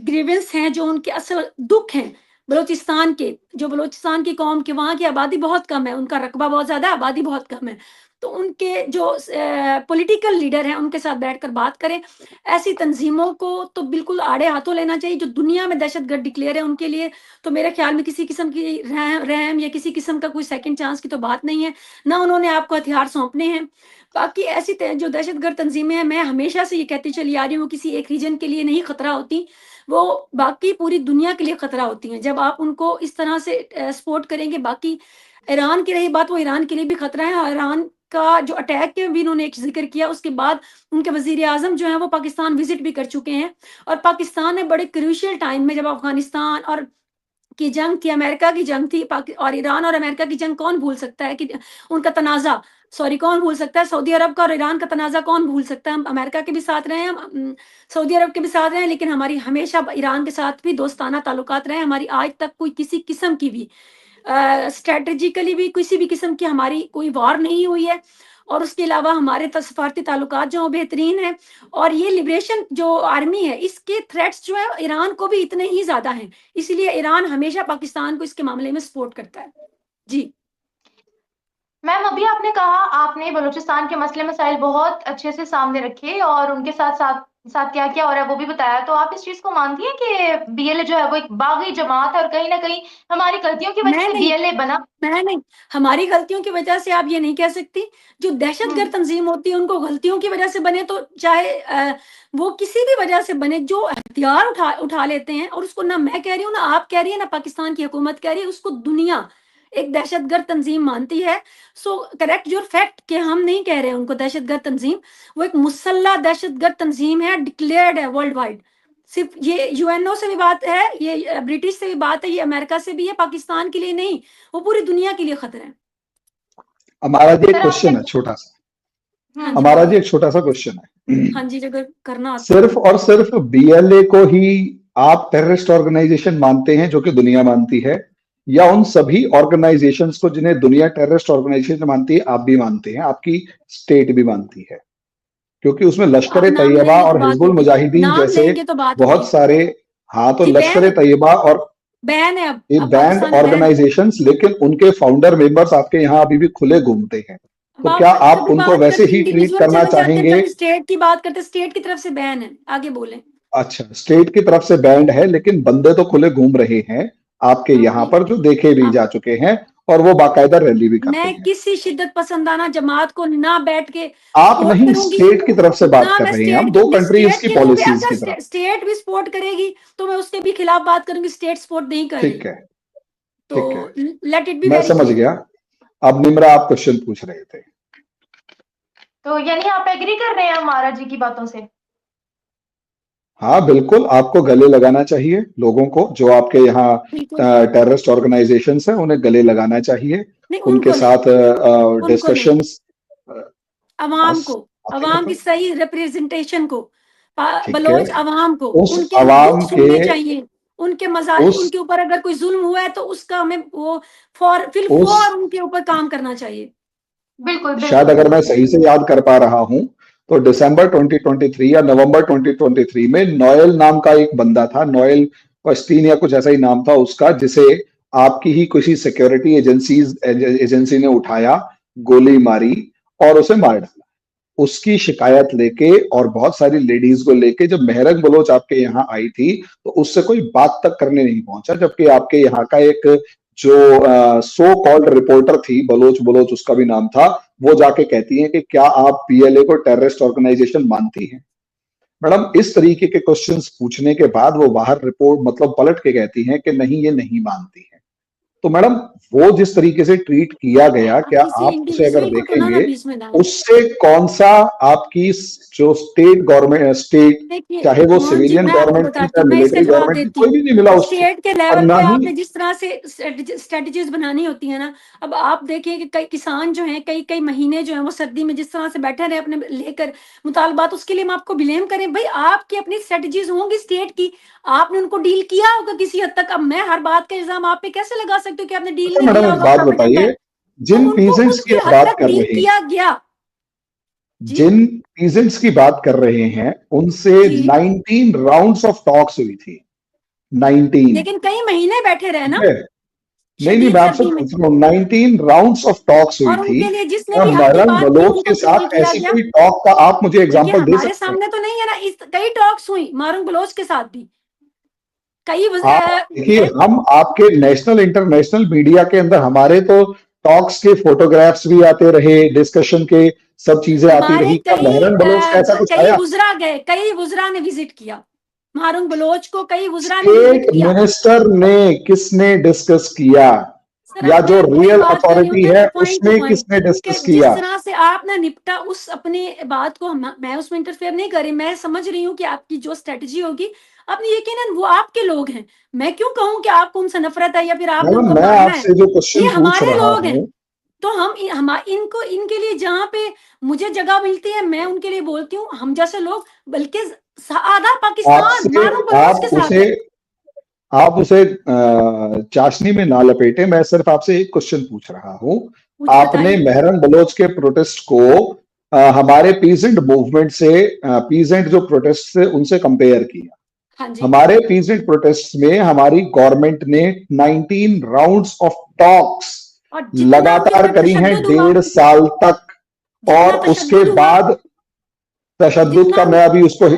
ग्रीवेंस हैं, जो उनके असल दुख हैं बलूचिस्तान के, जो बलूचिस्तान की कौम के, वहाँ की आबादी बहुत कम है, उनका रकबा बहुत ज़्यादा, आबादी बहुत कम है। तो उनके जो पॉलिटिकल लीडर हैं, उनके साथ बैठकर बात करें। ऐसी तंजीमों को तो बिल्कुल आड़े हाथों लेना चाहिए जो दुनिया में दहशतगर्द डिक्लेयर है। उनके लिए तो मेरे ख्याल में किसी किस्म की रहम या किसी किस्म का कोई सेकंड चांस की तो बात नहीं है, ना उन्होंने आपको हथियार सौंपने हैं। बाकी ऐसी जो दहशतगर्द तंजीमें हैं, मैं हमेशा से ये कहती चली आ रही हूँ, किसी एक रीजन के लिए नहीं खतरा होती, वो बाकी पूरी दुनिया के लिए खतरा होती हैं। जब आप उनको इस तरह से सपोर्ट करेंगे। बाकी ईरान की रही बात, वो ईरान के लिए भी खतरा है। ईरान का जो अटैक के भी इन्होंने एक जिक्र किया, उसके बाद उनके वजीर आजम जो है वो पाकिस्तान विजिट भी कर चुके हैं। और पाकिस्तान ने बड़े क्रूशियल टाइम में, जब अफगानिस्तान और की जंग थी, अमेरिका की जंग थी, और ईरान और अमेरिका की जंग कौन भूल सकता है कि उनका तनाज़ा, सॉरी कौन भूल सकता है, सऊदी अरब का और ईरान का तनाज़ा कौन भूल सकता है। हम अमेरिका के भी साथ रहे हैं, हम सऊदी अरब के भी साथ रहे हैं, लेकिन हमारी हमेशा ईरान के साथ भी दोस्ताना ताल्लुकात रहे। हमारी आज तक कोई किसी किस्म की भी स्ट्रेटेजिकली भी किसी भी किस्म की हमारी कोई वार नहीं हुई है। और उसके अलावा हमारे सफारती ताल्लुकात जो बेहतरीन है। और ये लिबरेशन जो आर्मी है, इसके थ्रेट्स जो है ईरान को भी इतने ही ज्यादा हैं, इसलिए ईरान हमेशा पाकिस्तान को इसके मामले में सपोर्ट करता है। जी मैम, अभी आपने कहा, आपने बलूचिस्तान के मसले मसाइल बहुत अच्छे से सामने रखे और उनके साथ साथ साथ क्या क्या हो रहा है वो भी बताया। तो आप इस चीज को मानती हैं कि बीएलए जो है वो एक बागी जमात है और कहीं ना कहीं हमारी गलतियों की वजह से बीएलए बना? मैं नहीं, हमारी गलतियों की वजह से आप ये नहीं कह सकती। जो दहशतगर्द तंजीम होती है, उनको गलतियों की वजह से बने, तो चाहे वो किसी भी वजह से बने, जो हथियार उठा लेते हैं, और उसको ना मैं कह रही हूँ, ना आप कह रही है, ना पाकिस्तान की हुकूमत कह रही है, उसको दुनिया एक दहशतगर्द तंजीम मानती है। सो करेक्ट योर फैक्ट कि हम नहीं कह रहे हैं उनको दहशतगर्द तंजीम, वो एक मुसल्ला दहशतगर्द तंजीम है, डिक्लेयर्ड है वर्ल्ड वाइड। सिर्फ ये यूएनओ से भी बात है, ये ब्रिटिश से भी बात है, ये अमेरिका से भी है, पाकिस्तान के लिए नहीं, वो पूरी दुनिया के लिए खतरा है। हमारा जी एक क्वेश्चन है छोटा सा, हमारा जी एक छोटा सा क्वेश्चन है। हाँ जी, अगर करना सिर्फ और सिर्फ बीएलए को ही आप टेररिस्ट ऑर्गेनाइजेशन मानते हैं जो कि दुनिया मानती है, या उन सभी ऑर्गेनाइजेशंस को जिन्हें दुनिया टेररिस्ट ऑर्गेनाइजेशन मानती है आप भी मानते हैं, आपकी स्टेट भी मानती है? क्योंकि उसमें लश्कर तैयबा और हिजबुल मुजाहिदीन जैसे तो बहुत सारे, हाँ तो लश्कर तैयबा और बैन है, ये बैंड ऑर्गेनाइजेशंस, लेकिन उनके फाउंडर मेंबर्स आपके यहाँ अभी भी खुले घूमते हैं। तो क्या आप उनको वैसे ही ट्रीट करना चाहेंगे? स्टेट की बात करते, स्टेट की तरफ से बैन है, आगे बोले। अच्छा, स्टेट की तरफ से बैंड है, लेकिन बंदे तो खुले घूम रहे हैं आपके यहाँ पर, जो देखे भी जा चुके हैं और वो बाकायदा रैली भी करते हैं। मैं किसी शिद्दत पसंदाना जमात को ना बैठ के, आप नहीं, स्टेट की तरफ से बात कर रहे हैं हम, दो कंट्रीज की पॉलिसीज की तरफ। स्टेट भी सपोर्ट करेगी तो मैं उसके भी खिलाफ बात करूंगी, स्टेट सपोर्ट नहीं करेगी। ठीक है, तो लेट इट बी। मैं समझ गया। अब निम्रा आप क्वेश्चन पूछ रहे थे। तो यानी आप एग्री कर रहे हैं हमारा जी की बातों से? हाँ बिल्कुल, आपको गले लगाना चाहिए लोगों को, जो आपके यहाँ बिल्कुल टेररिस्ट ऑर्गेनाइजेशंस हैं, उन्हें गले लगाना चाहिए, नहीं, उनके उनको नहीं, साथ उनको नहीं, डिस्कशंस। अवाम बस को, बातें अवाम की खत्म। सही रिप्रेजेंटेशन को, ठीक है, बलोच अवाम को, उस उनके दुख अवाम के सुनने चाहिए, उनके मजालिम, उस उनके ऊपर अगर कोई जुल्म हुआ है तो उसका हमें वो फिल उस फौर उनके ऊपर काम करना चाहिए। बिल्कुल शायद बिल्कुल। अगर मैं सही से याद कर पा रहा हूं, तो दिसंबर 2023 या नवंबर 2023 में नोएल नाम का एक बंदा था, नोएल पश्तीन या कुछ ऐसा ही नाम था उसका, जिसे आपकी ही किसी सिक्योरिटी एजेंसी ने उठाया, गोली मारी और उसे मार डाला। उसकी शिकायत लेके और बहुत सारी लेडीज को लेके जब मेहरंग बलोच आपके यहाँ आई थी, तो उससे कोई बात तक करने नहीं पहुंचा, जबकि आपके यहाँ का एक जो सो कॉल्ड रिपोर्टर थी, बलोच बलोच उसका भी नाम था, वो जाके कहती है कि क्या आप पीएलए को टेररिस्ट ऑर्गेनाइजेशन मानती हैं? मैडम, इस तरीके के क्वेश्चंस पूछने के बाद वो बाहर रिपोर्ट मतलब पलट के कहती हैं कि नहीं, ये नहीं मानती है। तो मैडम, वो जिस तरीके से ट्रीट किया गया, आप क्या किसी आप उसे अगर इंडिविजुअल को तो ना देखेंगे, बीच में डालें। उससे कौन सा आपकी जो स्टेट गवर्नमेंट, स्टेट देखिए चाहे वो मोहन जी, सिविलियन मैं आपको गवर्नमेंट थी बताती या हूँ, मैं इसका मिलिट्री जवाब गवर्नमेंट थी, देती कोई हूँ। भी नहीं मिला उसको। स्टेट के और लेवल ना पे ही आपने जिस तरह से स्ट्रेटजीज बनानी होती है ना, अब आप देखिए कि कई किसान जो हैं, कई कई महीने जो हैं वो सर्दी में जिस तरह से बैठे रहे अपने लेकर मुतालबात, उसके लिए हम आपको ब्लेम करें? भाई आपकी अपनी स्ट्रेटजीज होंगी स्टेट की, आपने उनको डील किया होगा किसी हद तक। अब मैं हर बात का इल्जाम आप पे कैसे लगा सकती हूँ कि आपने डील अच्छा नहीं मैडम, किया एक होगा बात उसका एजेंडा बताइए, है? तो जिन उनको पीजेंट्स की उनकी आप हद बात तक कर डील रहे हैं, किया गया। जी जिन पीजेंट्स की बात कर रहे हैं, उनसे जी, 19 राउंड्स ऑफ टॉक्स हुई थी, 19। लेकिन कई महीने बैठे रहे ठीक ना है, नहीं नहीं, शदीद मैं आपसे सर्दी में, पूछ रहा हूँ, 19 राउंड्स ऑफ टॉक्स हुई और थी। उनके लिए जिसने क्या भी हक की महरंग बात की बलोच उनको के ट्रोल साथ किया ऐसी गया। कोई टॉक का आप मुझे देखिए एग्जांपल दे हमारे सकते हैं? सामने तो नहीं है ना, इस कई टॉक्स हुई मारूंग बलोच के साथ भी, कई आप देखिए, हम आपके नेशनल इंटरनेशनल मीडिया के अंदर हमारे तो टॉक्स के फोटोग्राफ्स भी आते रहे, डिस्कशन के सब चीजें आती हमारे रही। क्या महरंग बलोच का ऐसा कुछ कई आया? वुजरा गए, कई वुजरा ने विजिट किया मारूंग बलोच को, कई वुजरा ने स्टेट विजिट किया। मिनिस्टर ने किसने डिस्कस किया, सर या अब मैं जो वही रियल बात कर रही हूँ अथॉरिटी कि है पॉइंट टू उसने पॉइंट, किसने कि डिस्कस जिस किया? तरह से आपने निपटा उस अपने बात को, मैं उसमें इंटरफेयर नहीं कर रही, मैं समझ रही हूँ कि आपकी जो स्ट्रेटजी होगी, अपनी यकीनन वो आपके लोग हैं, मैं क्यों कहूँ कि आपको उनसे नफरत है या फिर आपने मैडम, उनको मैं मारना है? आपसे जो ये क्वेश्चन पूछ हमारे रहा लोग हैं, हूं, तो हम इनको इनके लिए जहाँ पे मुझे जगह मिलती है मैं उनके लिए बोलती हूँ। हम जैसे लोग, बल्कि आधा पाकिस्तान आपसे मारूंग बलोच के साथ है। आप उसे चाशनी में ना लपेटे, मैं सिर्फ आपसे एक क्वेश्चन पूछ रहा हूं। मुझे आपने बताइए। महरंग बलोच के प्रोटेस्ट को हमारे पीजेंट मूवमेंट से, पीजेंट जो प्रोटेस्ट से उनसे कंपेयर किया। हाँ जी, हमारे पीजेंट प्रोटेस्ट में हमारी गवर्नमेंट ने 19 राउंड्स ऑफ टॉक्स और जितना उनके लगातार ऊपर करी हैं, तशद्दुद हुआ, 1.5 साल तक। जितना और उसके तशद्दुद हुआ, बाद तशद्दुद जितना का मैं अभी उसको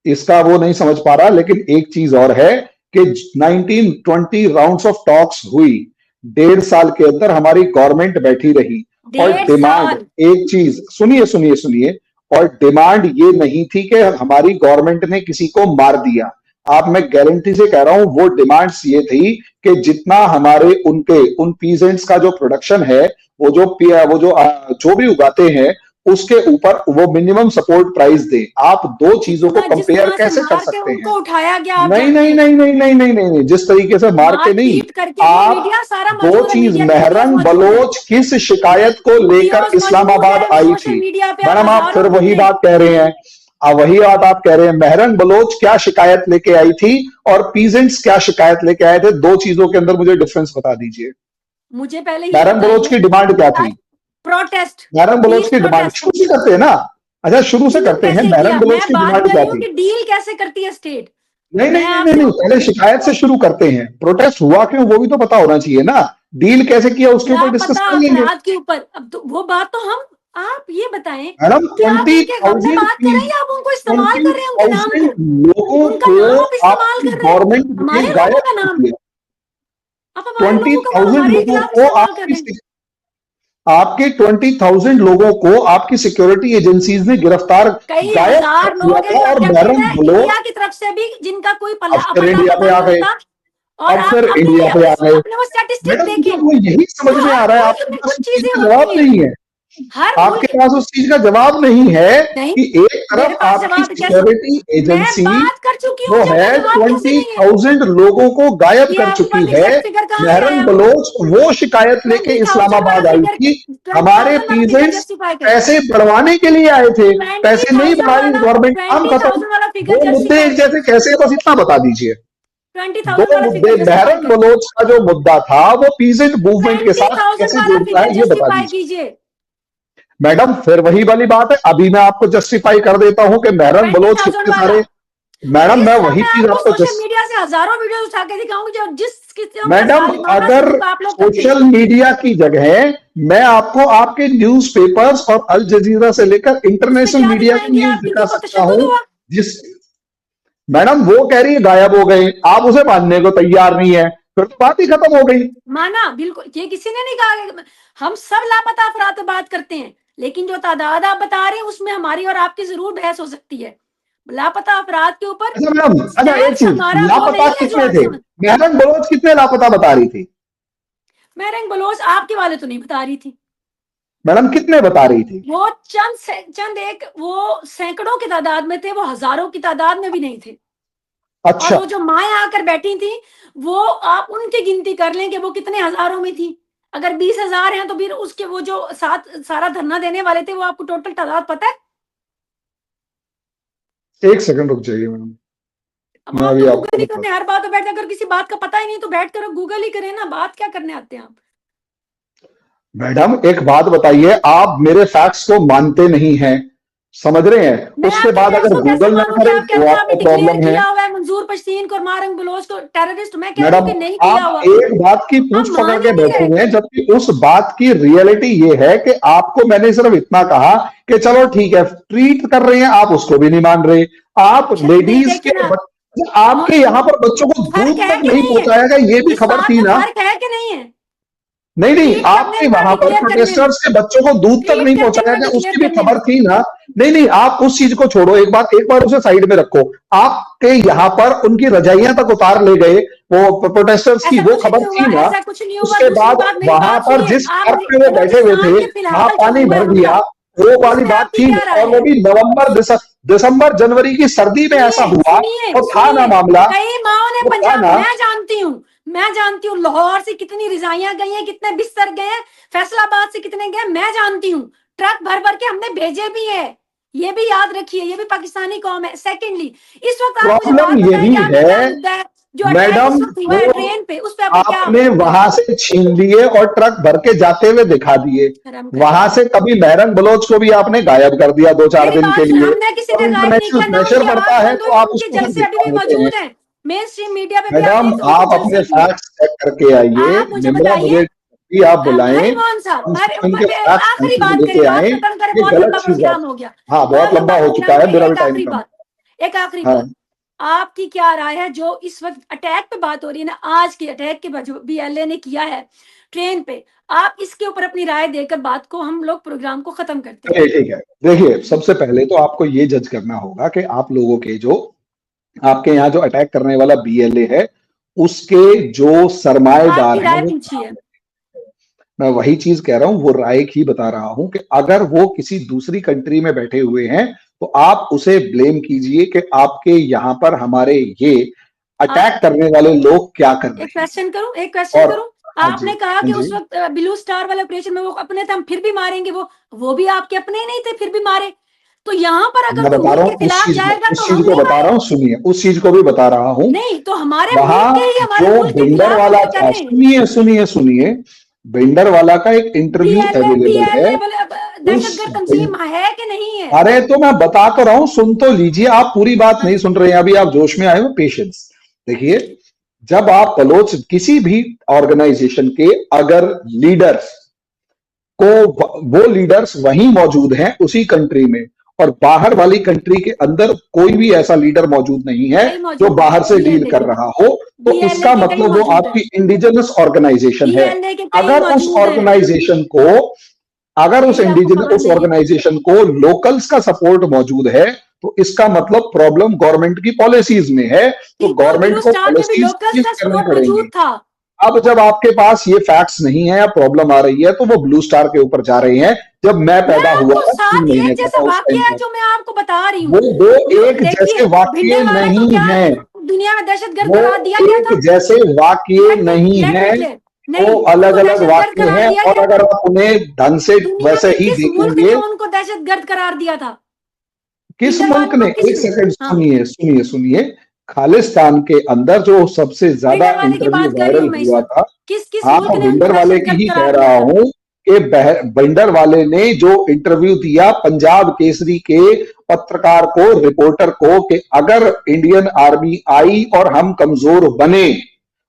इसका वो नहीं समझ पा रहा, लेकिन एक चीज और है कि 19-20 राउंड्स ऑफ टॉक्स हुई, 1.5 साल के अंदर हमारी गवर्नमेंट बैठी रही। और 1.5 साल, डिमांड, एक चीज सुनिए सुनिए सुनिए, और डिमांड ये नहीं थी कि हमारी गवर्नमेंट ने किसी को मार दिया। आप, मैं गारंटी से कह रहा हूं, वो डिमांड्स ये थी कि जितना हमारे उन पीजेंट्स का जो प्रोडक्शन है, जो भी उगाते हैं, उसके ऊपर वो मिनिमम सपोर्ट प्राइस दे। आप दो चीजों को जिस कंपेयर तरह से कैसे कर मार के सकते हैं? उनको उठाया गया आप नहीं जानते नहीं हैं, नहीं नहीं नहीं नहीं नहीं नहीं, जिस तरीके से मार के मार नहीं। पीट करके, ये आप मीडिया सारा दो मौजूद है, चीज, मीडिया के वीडियोस महरंग मौजूद है, बलोच किस शिकायत को लेकर वीडियोस मौजूद इस्लामाबाद है आई सोशल थी? मीडिया पे, मैडम, आप हजारों फिर वही वीडियो। बात कह रहे हैं। वही बात आप कह रहे हैं। महरंग बलोच क्या शिकायत लेके आई थी और पीजेंट्स क्या शिकायत लेके आए थे? दो चीजों के अंदर मुझे डिफरेंस बता दीजिए। मुझे पहले ये महरंग बलोच बताइए, की डिमांड क्या थी? प्रोटेस्ट, महरंग बलोच पीस की डिमांड प्रोटेस्ट शुरू से करते हैं ना? अच्छा, शुरू से डील करते हैं। कैसे महरंग किया, बलोच मैं की बात डिमांड कर क्या रही हूँ थी? कि डील कैसे करती है स्टेट। नहीं नहीं मैं नहीं नहीं आपसे नहीं, पहले शिकायत से शुरू करते हैं। प्रोटेस्ट हुआ क्यों, वो भी तो पता होना चाहिए ना। डील कैसे किया उसके ऊपर डिस्कस लापता कर लेंगे। अफराद के ऊपर, अब तो वो बात तो हम, आप ये बताएं मैडम, कि आप ट्वेंटी उनके गम में थाउजेंड बात कर रहे हैं या आप उनको इस्तेमाल ट्वेंटी कर रहे हैं, उनके नाम को, थाउजेंड लोगों उनका को नाम आप इस्तेमाल आपकी कर रहे हैं, गवर्नमेंट ने हमारे गायब लोगों का कर नाम, दिया। आप हमारे ट्वेंटी लोगों का थाउजेंड हमारे लोगों खिलाफ को इस्तेमाल कर रहे हैं। आपके 20,000 लोगों को आपकी सिक्योरिटी एजेंसीज ने गिरफ्तार, कई गायब हजार कर दिया लोग हैं था। जो और क्या कहते महरंग हैं बलोच, इंडिया की तरफ से भी, जिनका कोई अब फिर पल्ला इंडिया पे पता आ नहीं गए। होता। और अब आप फिर अपने इंडिया पे आ गए। अपने वो स्टैटिस्टिक मैडम, मुझे देखें, वो यही समझ तो में आ आप रहा है, वही आपके में पास कुछ इस चीज चीजें का होती जवाब हैं। नहीं है। हर आपके पास उस चीज का जवाब नहीं है नहीं, कि एक तरफ आपकी सिक्योरिटी एजेंसी बात कर चुकी हूँ, वो है 20,000 लोगों को गायब कर चुकी है। महरन बलोच वो शिकायत लेके इस्लामाबाद आई थी, हमारे पीजेंट्स पैसे बढ़वाने के लिए आए थे, पैसे नहीं बढ़ाई गवर्नमेंट, काम खत्म। दो मुद्दे एक जैसे कैसे, बस इतना बता दीजिए। 20,000 दो मुद्दे, महरन बलोच का जो मुद्दा था वो पीजेंट मूवमेंट के साथ कैसे जुड़ता है, ये बता दीजिए। मैडम फिर वही वाली बात है, अभी मैं आपको जस्टिफाई कर देता हूं कि महरन बलोच कितने सारे, मैडम मैं वही चीज आपको मीडिया से हजारों वीडियो उठा के दिखाऊंगी जो जिस मैडम अगर सोशल मीडिया की जगह मैं आपको आपके न्यूज़पेपर्स और अल जजीरा से लेकर इंटरनेशनल मीडिया की न्यूज दिखा सकता हूं, जिस मैडम वो कह रही है गायब हो गए, आप उसे मानने को तैयार नहीं है, फिर तो बात ही खत्म हो गई। माना बिल्कुल, ये किसी ने नहीं कहा, हम सब लापता अफराद पे बात करते हैं, लेकिन जो तादाद आप बता रहे हैं उसमें हमारी और आपकी जरूर बहस हो सकती है। लापता अफराद के ऊपर अच्छा मैडम, अच्छा एक चीज, लापता कितने थे? महरन बलोच कितने लापता बता रही थी? महरन बलोच आपके वाले तो नहीं बता रही थी मैडम, कितने बता रही थी? वो चंद एक, वो सैकड़ों की तादाद में थे, वो हजारों की तादाद में भी नहीं थे। अच्छा, और वो जो माएँ आकर बैठी थी वो आप उनकी गिनती कर लें कि वो कितने हजारों में थी। अगर 20,000 हैं तो फिर उसके वो जो सारा धरना देने वाले थे वो आपको टोटल तादाद पता है? एक सेकंड रुक जाइए मैडम, मैं अभी गूगल ही करने, हर बात पे बैठ, अगर किसी बात का पता ही नहीं तो बैठ कर गूगल ही करें ना, बात क्या करने आते हैं आप? मैडम एक बात बताइए, आप मेरे फैक्ट्स को मानते नहीं हैं, समझ रहे हैं? उसके बाद अगर गूगल ना करे तो आपको प्रॉब्लम है। मंजूर पश्तीन को, महरन बलोच को टेररिस्ट, मैं कह मैडम नहीं किया हुआ। एक बात की पूछ पकड़ के बैठे हैं, जबकि उस बात की रियलिटी ये है कि आपको मैंने सिर्फ इतना कहा कि चलो ठीक है ट्रीट कर रहे हैं, आप उसको भी नहीं मान रहे। आप लेडीज के आपके यहाँ पर बच्चों को दूध तक नहीं पहुंचाया गया, ये भी खबर थी ना? फर्क है कि नहीं है? नहीं, आपके वहां पर प्रोटेस्टर्स के बच्चों को दूध तक नहीं पहुंचाया गया, उसकी भी खबर थी ना? नहीं, आप उस चीज को छोड़ो, एक बार उसे साइड में रखो। आपके यहाँ पर उनकी रजाइयां तक उतार ले गए वो प्रोटेस्टर्स की, वो खबर थी ना? उसके बाद वहां पर जिस पार्क पे वो बैठे हुए थे वहां पानी भर दिया, वो वाली बात थी, और वो भी नवंबर दिसंबर जनवरी की सर्दी में ऐसा हुआ, और था ना मामला। कई माओ ने पंजाब, मैं जानती हूँ लाहौर से कितनी रिजाइयां गई हैं, कितने बिस्तर गए हैं, फैसलाबाद से कितने गए, मैं जानती हूँ। ट्रक भर भर के हमने भेजे भी है, ये भी याद रखिए, ये भी पाकिस्तानी कौम है। सेकेंडली, इस वक्त प्रॉब्लम यही है मैडम, ट्रेन पे उस पे आपने वहां से छीन लिए और ट्रक भर के जाते हुए दिखा दिए। वहां से कभी महरन बलोच को भी आपने गायब कर दिया 2-4 दिन के लिए। प्रेशर पड़ता है तो आप उसको मौजूद है मेन स्ट्रीम मीडिया पे। मैडम आप अपने फैक्ट्स चेक करके आइए, मुझे बताइए, आप बुलाएं, आखिरी बात करें, बहुत लंबा प्रोग्राम हो गया। हाँ बहुत लंबा हो चुका है, मेरा भी टाइम कम। एक आखिरी बात, आपकी क्या राय है जो इस वक्त अटैक पे बात हो रही है ना, आज के अटैक के बाद जो BLA ने किया है ट्रेन पे, आप इसके ऊपर अपनी राय देकर बात को हम लोग प्रोग्राम को खत्म करते हैं। ठीक है, देखिए सबसे पहले तो आपको ये जज करना होगा कि आप लोगों के जो आपके यहाँ जो अटैक करने वाला BLA है उसके जो सरमाएदार हैं, मैं वही चीज कह रहा हूं, वो राय ही बता रहा हूं कि अगर वो किसी दूसरी कंट्री में बैठे हुए हैं तो आप उसे ब्लेम कीजिए कि आपके यहाँ पर हमारे ये अटैक करने वाले लोग क्या कर रहे हैं। एक क्वेश्चन करूं, आपने कहा कि उस वक्त ब्लू स्टार वाले ऑपरेशन में वो अपने थे, हम फिर भी मारेंगे, वो भी आपके अपने ही नहीं थे, फिर भी मारे। तो यहाँ पर अगर मैं बता रहा हूँ उस चीज को बता रहा हूँ, सुनिए, उस चीज को भी बता रहा हूँ। नहीं तो हमारे वहां जो बिल्डर वाला था, सुनिए, बिल्डर वाला का एक इंटरव्यू अवेलेबल है, दहशतगर्द तंजीम है कि नहीं है? अरे तो मैं बता तो रहा हूँ, सुन तो लीजिए, आप पूरी बात नहीं सुन रहे हैं, अभी आप जोश में आए हो, पेशेंस। देखिए, जब आप बलोच किसी भी ऑर्गेनाइजेशन के अगर लीडर्स को, वो लीडर्स वहीं मौजूद हैं उसी कंट्री में, और बाहर वाली कंट्री के अंदर कोई भी ऐसा लीडर मौजूद नहीं है जो बाहर से डील कर रहा हो, तो इसका मतलब वो आपकी इंडिजिनस ऑर्गेनाइजेशन है। अगर उस ऑर्गेनाइजेशन को, अगर उस ऑर्गेनाइजेशन को लोकल्स का सपोर्ट मौजूद है तो इसका मतलब प्रॉब्लम गवर्नमेंट की पॉलिसीज में है, तो गवर्नमेंट को पॉलिसीज करनी पड़ेगी। अब जब आपके पास ये फैक्ट्स नहीं है या प्रॉब्लम आ रही है तो वो ब्लू स्टार के ऊपर जा रहे हैं। जब मैं पैदा हुआ तो था 3 साथ महीने एक का जैसे था उस वाक्य टाइम है पर, जो मैं आपको बता रही हूँ। वो दो एक देखिए, जैसे वाक्य भिंडरावाला को नहीं क्या है, दुनिया में दहशतगर्द वो करार दिया गया था? एक जैसे वाक्य नहीं है, नहीं, वो अलग उनको अलग दहशतगर्द वाक्य करार हैं। दिया और गया अगर था। आप उन्हें ढंग से दुनिया वैसे के ही किस मुल्क देखेंगे, ने उनको दहशतगर्द करार दिया था? किस मुल्क भिंडरवाले ने, को किस एक सेकंड हाँ, सुनिए सुनिए सुनिए, खालिस्तान के अंदर जो सबसे ज्यादा भिंडरवाले की इंटरव्यू बात कर रही वायरल हूँ मैं इस हुआ वक्त। था, किस किस हाँ मुल्क तो ने उनको बिंडर वाले की दहशतगर्द ही कह करार रहा दिया था? हूं कि बिंडर वाले ने जो इंटरव्यू दिया पंजाब केसरी के पत्रकार को, रिपोर्टर को, कि अगर इंडियन आर्मी आई और हम कमजोर बने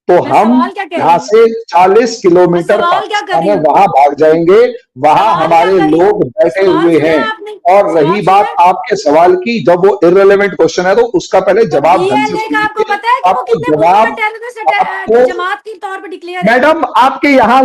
तो मैं हम सवाल क्या कह रही यहाँ हूँ? से 40 मैं किलोमीटर सवाल क्या कर पाकिस्तान रही है हूँ? वहां भाग जाएंगे, वहां सवाल क्या हमारे कर रही हूँ? लोग बैठे सवाल हुए सुना हैं। आपने? और सवाल रही सुना? बात आपके सवाल की, जब वो इररिलेवेंट क्वेश्चन है तो उसका पहले तो जवाब ढंग से बीएलए का आपको सुनिए। पता है कि वो आपको कितने मुल्कों में जवाब, टेररिस्ट आपको जमात के तौर पर डिक्लेयर है? मैडम आपके यहाँ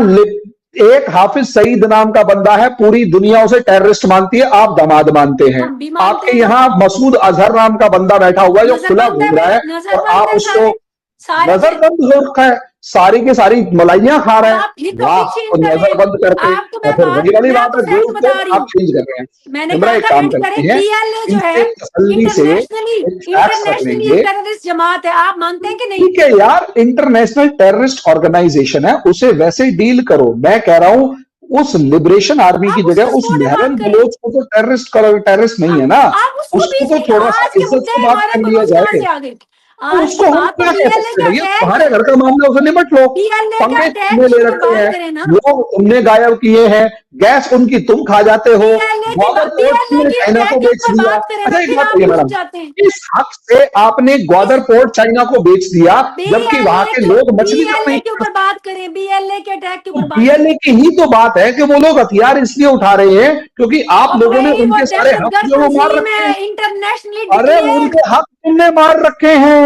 एक हाफिज सईद नाम का बंदा है, पूरी दुनिया उसे टेररिस्ट मानती है, आप दामाद मानते हैं। हम भी मानते आपके हैं। यहाँ मसूद अजहर नाम का बंदा बैठा हुआ है जो खुला नजरबंद है घूम रहा भाई, है, और नजरबंद आप है उसको सारे नजरबंद हो रखा है, सारी की सारी मलाइयां खा रहे हैं। आप फिर वाह, टॉपिक चेंज तो कर रहे हैं। नजरबंद करके आपको और फिर वही वाली मैं बात आपको है, जो फैक्ट बता रही आप हूँ। चेंज कर रहे हैं। मैंने इमरा कहा एक था काम फैक्ट करते करें, हैं, बीएलए जो है इनसे तसल्ली से इंटरनेशनली एक फैक्ट्स रख लेंगे। टेररिस्ट जमात है, आप मानते हैं कि नहीं? ठीक है यार, इंटरनेशनल टेररिस्ट ऑर्गेनाइजेशन है, उसे वैसे ही डील करो। मैं कह रहा हूं उस लिबरेशन आर्मी की आप जगह उसको उस छोड़ महरम बात करें। बलोच को तो टेररिस्ट नहीं है ना, आप उसको उसको बीच तो में, थोड़ा सा आज के इज्जत मुद्दे से हैं बात हमारे, कर लिया बलोच कहाँ जाए। से आ गए? तो आज उसको की हम बात तो क्या कह बीएलए सकते का हैं, भैया अटैक तुम्हारे है। घर का मामला उसे निपट लो। बीएलए का पंगे अटैक तुमने की ले अगर रखे बात हैं, करें ना, लोग तुमने गायब किए हैं, गैस उनकी तुम खा जाते हो, ग्वादर पोर्ट बीएलए तुमने की चाइना अटैक को के बेच ऊपर दिया। बात करें अच्छा ना, एक फिर बात आप कहिए रुक मैडम, जाते हैं। इस हक से आपने ग्वादर पोर्ट चाइना को बेच दिया, जबकि वहां के लोग मछली तक बीएलए नहीं। के ऊपर बात करें, बीएलए के अटैक के ऊपर बात बीएलए करें। की ही तो बात है कि वो लोग हथियार इसलिए उठा रहे हैं क्योंकि आप और लोगों ने भाई वो उनके सारे हक दहशतगर्द जो वो मार तंजीम रखे है, हैं। इंटरनेशनली अरे डिक्लेयर। उनके हक तुमने मार रखे हैं,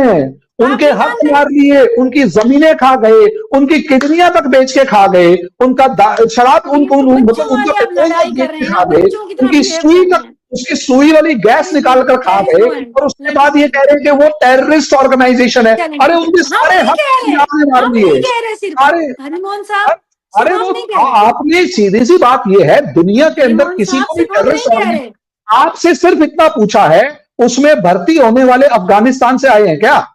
उनके नहीं हक मानते? मार लिए, उनकी जमीनें खा गए, उनकी किडनियां तक बेच के खा गए, उनका शराब ये तो मतलब बच्चों उनका वाले आप पेट्रोल लड़ाई तक कर बेच रहे के हैं, खा आप गए, बच्चों की तरह उनकी बिहेव सुई कर रहे तक, हैं। उसकी सुई वाली गैस निकाल कर खा देयर इज गए, नो एंड, और उसके लेट बाद मी ये कह रहे हैं कि वो टेररिस्ट ऑर्गेनाइजेशन है। चलें, अरे ठीक है। उनके हम सारे नहीं हक कह रहे, आपने मार हम दिए नहीं कह रहे सिर्फ सारे। हरिमोहन साहब, अरे सिर्फ हम वो नहीं कह रहे, आपने, सीधी सी बात ये है, दुनिया के अंदर हरिमोहन किसी साहब को भी सिर्फ हम नहीं टेररिस्ट कह रहे। आपसे सिर्फ इतना पूछा है, उसमें भर्ती होने वाले अफगानिस्तान से आए हैं क्या?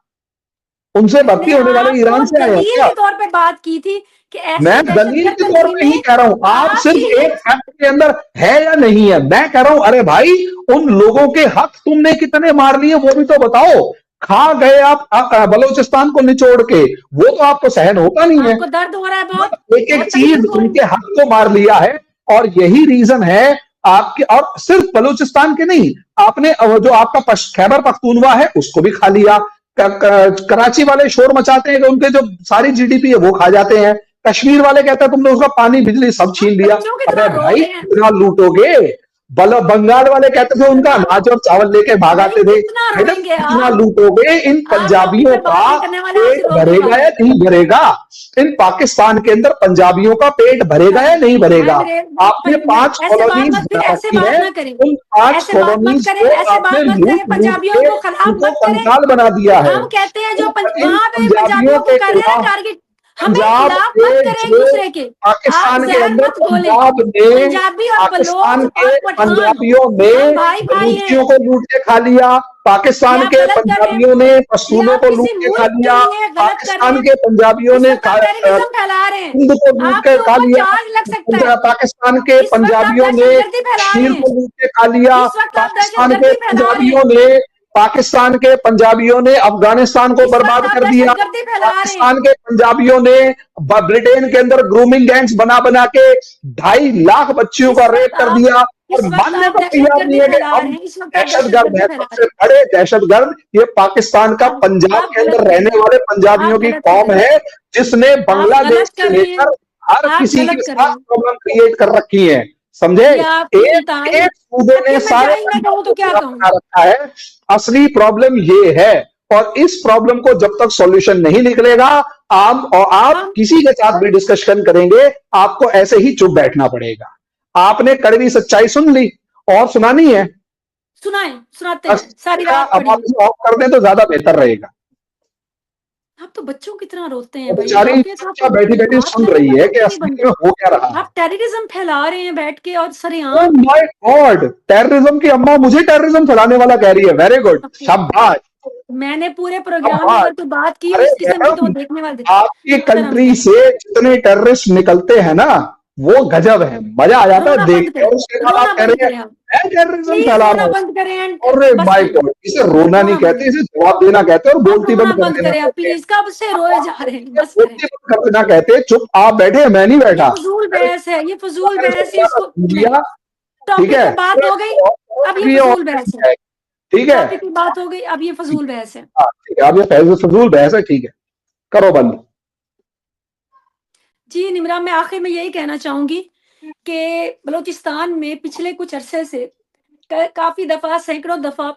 उनसे भर्ती होने वाले ईरान से आए हैं दलील क्या? के तौर पे बात की थी कि मैं ऐसी दलील दहशतगर्द के तौर पे ही तंजीमें कह रहा हूं, आप सिर्फ एक फैक्ट के अंदर है या नहीं है। मैं कह रहा हूं अरे भाई, उन लोगों के हक तुमने कितने मार लिए वो भी तो बताओ। खा गए आप बलूचिस्तान को निचोड़ के, वो तो आपको सहन होता नहीं है। आपको दर्द हो रहा है बहुत, एक एक बहुत चीज तकलीफ हो रही उनके हक को मार लिया है, और यही रीजन है आपके। और सिर्फ बलूचिस्तान के नहीं, आपने जो आपका खैबर पख्तूनवा है उसको भी खा लिया। कराची वाले शोर मचाते हैं कि उनके जो सारी जीडीपी है वो खा जाते हैं। कश्मीर वाले कहते हैं तुमने उसका पानी बिजली सब छीन लिया। बच्चों की अरे तरह रो भाई रहे हैं। कितना लूटोगे। बंगाल वाले कहते थे उनका अनाज और चावल लेके भागाते थे। कितना मैडम रोएंगे कितना आप? लूटोगे। इन आप पंजाबियों टॉपिक पे बात का नहीं करने वाले, पेट आपसे रोकने भरेगा वाले। या नहीं भरेगा? इन पाकिस्तान के अंदर पंजाबियों का पेट भरेगा या नहीं भरेगा? आपने 5 कॉलोनीज बना ऐसे रखी बात है, ना करें, उन 5 ऐसे बात मत कॉलोनीज करें, को ऐसे आपने बात मत लूट करें, लूट पंजाबियों के को खिलाफ उनको मत करें। कंकाल बना दिया है। हम कहते हैं जो इन वहां पे पंजाबियों पंजाबियों को के कर रहे हैं खिलाफ, टारगेट, हमें पंजाब खिलाफ के मत करें एक जो दूसरे के। आप पाकिस्तान के जहर अंदर मत बोले। पंजाब ने, पंजाबी और पाकिस्तान बलोच के और पठान पंजाबियों ने हम भाई भाई हैं। बलूचियों को लूट के खा लिया। पाकिस्तान ये आप के गलत कर रहे हैं, पंजाबियों ने ये पश्तूनों आप को किसी लूट के खा मुल्क के लिया। लिए गलत कर रहे पाकिस्तान हैं। के पंजाबियों इस ने वक्त आप टेररिज्म फैला रहे हैं, हिंद को लूट के आपके खा ऊपर लिया। चार्ज लग सकता है। पाकिस्तान के इस वक्त आप पंजाबियों ने दहशतगर्दी फैला रहे कश्मीर हैं, को लूट के खा लिया। इस वक्त आप पाकिस्तान के दहशतगर्दी फैला रहे हैं, पंजाबियों ने पाकिस्तान के अफगानिस्तान को इस वक्त बर्बाद आप कर दिया। दहशतगर्दी फैला रहे हैं। पाकिस्तान के पंजाबियों ने ब्रिटेन के अंदर ग्रूमिंग गैंग्स बना बना के 2.5 लाख बच्चियों का रेप कर दिया। और मानने को तैयार नहीं है कि हम दहशतगर्द है। सबसे बड़े दहशतगर्द ये पाकिस्तान का पंजाब के अंदर रहने वाले पंजाबियों की कौम है, जिसने बांग्लादेश से लेकर हर किसी के साथ प्रॉब्लम क्रिएट कर रखी है। समझे? एक सूबे ने सारे तो क्या बना रखा है। असली प्रॉब्लम ये है, और इस प्रॉब्लम को जब तक सॉल्यूशन नहीं निकलेगा, आप किसी के साथ भी डिस्कशन करेंगे, आपको ऐसे ही चुप बैठना पड़ेगा। आपने कड़वी सच्चाई सुन ली, और सुनानी है? सुनाते हैं, सारी रात अब आप ऑफ कर दें तो ज्यादा बेहतर रहेगा। आप तो बच्चों की तरह रोते हैं वो भाई। बेचारी आप ये तो बच्चा आपको बैठी बैठी बात सुन करने रही का है वक्त कि ही नहीं असली बनता। में हो क्या रहा है। आप टेररिज्म फैला रहे हैं बैठ के और ओ सरेआम। माय गॉड, टेररिज्म की अम्मा मुझे टेररिज्म फैलाने वाला कह रही है। वेरी गुड, आपके शाबाश मैंने पूरे प्रोग्राम में शाबाश। अगर कोई बात की अरे उस किस्म की तो वो मैडम, देखने वाले आपकी शर्म कंट्री नहीं से जितने टेररिस्ट निकलते हैं ना, वो गजब है, मजा आ आती। जाता है रोना देख बंद के। और उसके करें, बाद आप रोना कह बंद रहे हैं करें आप। मैं टेररिज्म प्लीज फैला रहा रोना हूँ। बंद करें एंड अरे बस माय करें। गॉड, इसे रोना नहीं रोना बंद कहते, करें। इसे जवाब देना कहते हैं, और आप बोलती रोना बंद कर बंद देना करें आप कहते हैं। प्लीज। कब से रोए जा रहे हैं, बस करें। बोलती बंद कर देना कहते हैं। चुप आप बैठे हैं, मैं नहीं ये बैठा। फजूल अरे बहस है, ये फजूल मैंने बहस है, इसको इसको सुन नहीं। लिया, ठीक टॉपिक है, पे बात हो गई, अब ये भी और फजूल बहस है। ठीक है। टॉपिक पे बात हो गई, अब ये फजूल बहस है। हाँ ठीक है, अब ये फजूल बहस है, ठीक है, करो बंद। जी निमरा, मैं आखिर में यही कहना चाहूंगी कि बलूचिस्तान में पिछले कुछ अरसे से काफी दफा, सैकड़ों दफा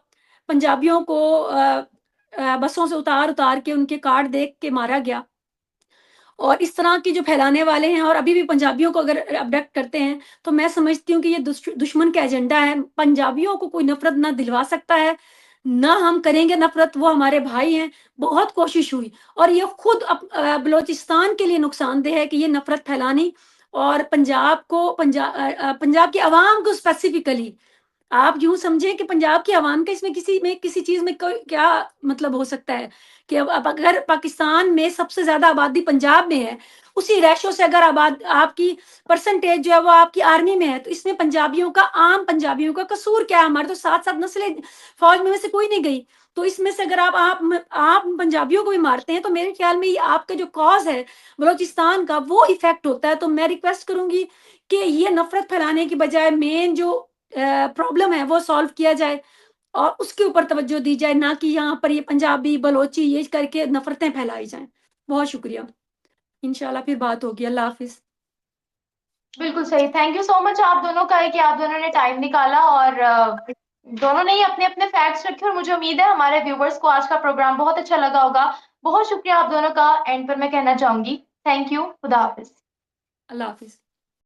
पंजाबियों को बसों से उतार उतार के उनके कार्ड देख के मारा गया। और इस तरह की जो फैलाने वाले हैं और अभी भी पंजाबियों को अगर अबडक्ट करते हैं, तो मैं समझती हूँ कि ये दुश्मन का एजेंडा है। पंजाबियों को कोई नफरत ना दिलवा सकता है, ना हम करेंगे नफरत, वो हमारे भाई हैं। बहुत कोशिश हुई और ये खुद बलोचिस्तान के लिए नुकसानदेह है कि ये नफरत फैलानी, और पंजाब को, पंजाब की आवाम को स्पेसिफिकली, आप यूँ समझें कि पंजाब की आवाम का इसमें किसी चीज़ में कोई क्या मतलब हो सकता है कि अब अगर पाकिस्तान में सबसे ज़्यादा आबादी पंजाब में है, उसी रेशो से अगर आपकी परसेंटेज जो है वो आपकी आर्मी में है, तो इसमें पंजाबियों का, आम पंजाबियों का कसूर क्या है? हमारे तो 7-7 नस्लें फौज में से कोई नहीं गई। तो इसमें से अगर आप पंजाबियों को भी मारते हैं, तो मेरे ख्याल में ये आपका जो कॉज़ है बलूचिस्तान का, वो इफ़ेक्ट होता है। तो मैं रिक्वेस्ट करूँगी कि ये नफ़रत फैलाने की बजाय मेन जो प्रॉब्लम है वो सॉल्व किया जाए और उसके ऊपर तवज्जो दी जाए, ना कि यहाँ पर ये पंजाबी बलोची ये करके नफरतें फैलाई जाएं। बहुत शुक्रिया, इंशाल्लाह फिर बात होगी। अल्लाह हाफिज। बिल्कुल सही। थैंक यू सो मच आप दोनों का है कि आप दोनों ने टाइम निकाला और दोनों ने ही अपने अपने फैक्ट्स रखे, और मुझे उम्मीद है हमारे व्यूवर्स को आज का प्रोग्राम बहुत अच्छा लगा होगा। बहुत शुक्रिया आप दोनों का। एंड पर मैं कहना चाहूंगी थैंक यू, खुदा हाफिज। अल्लाह हाफिज।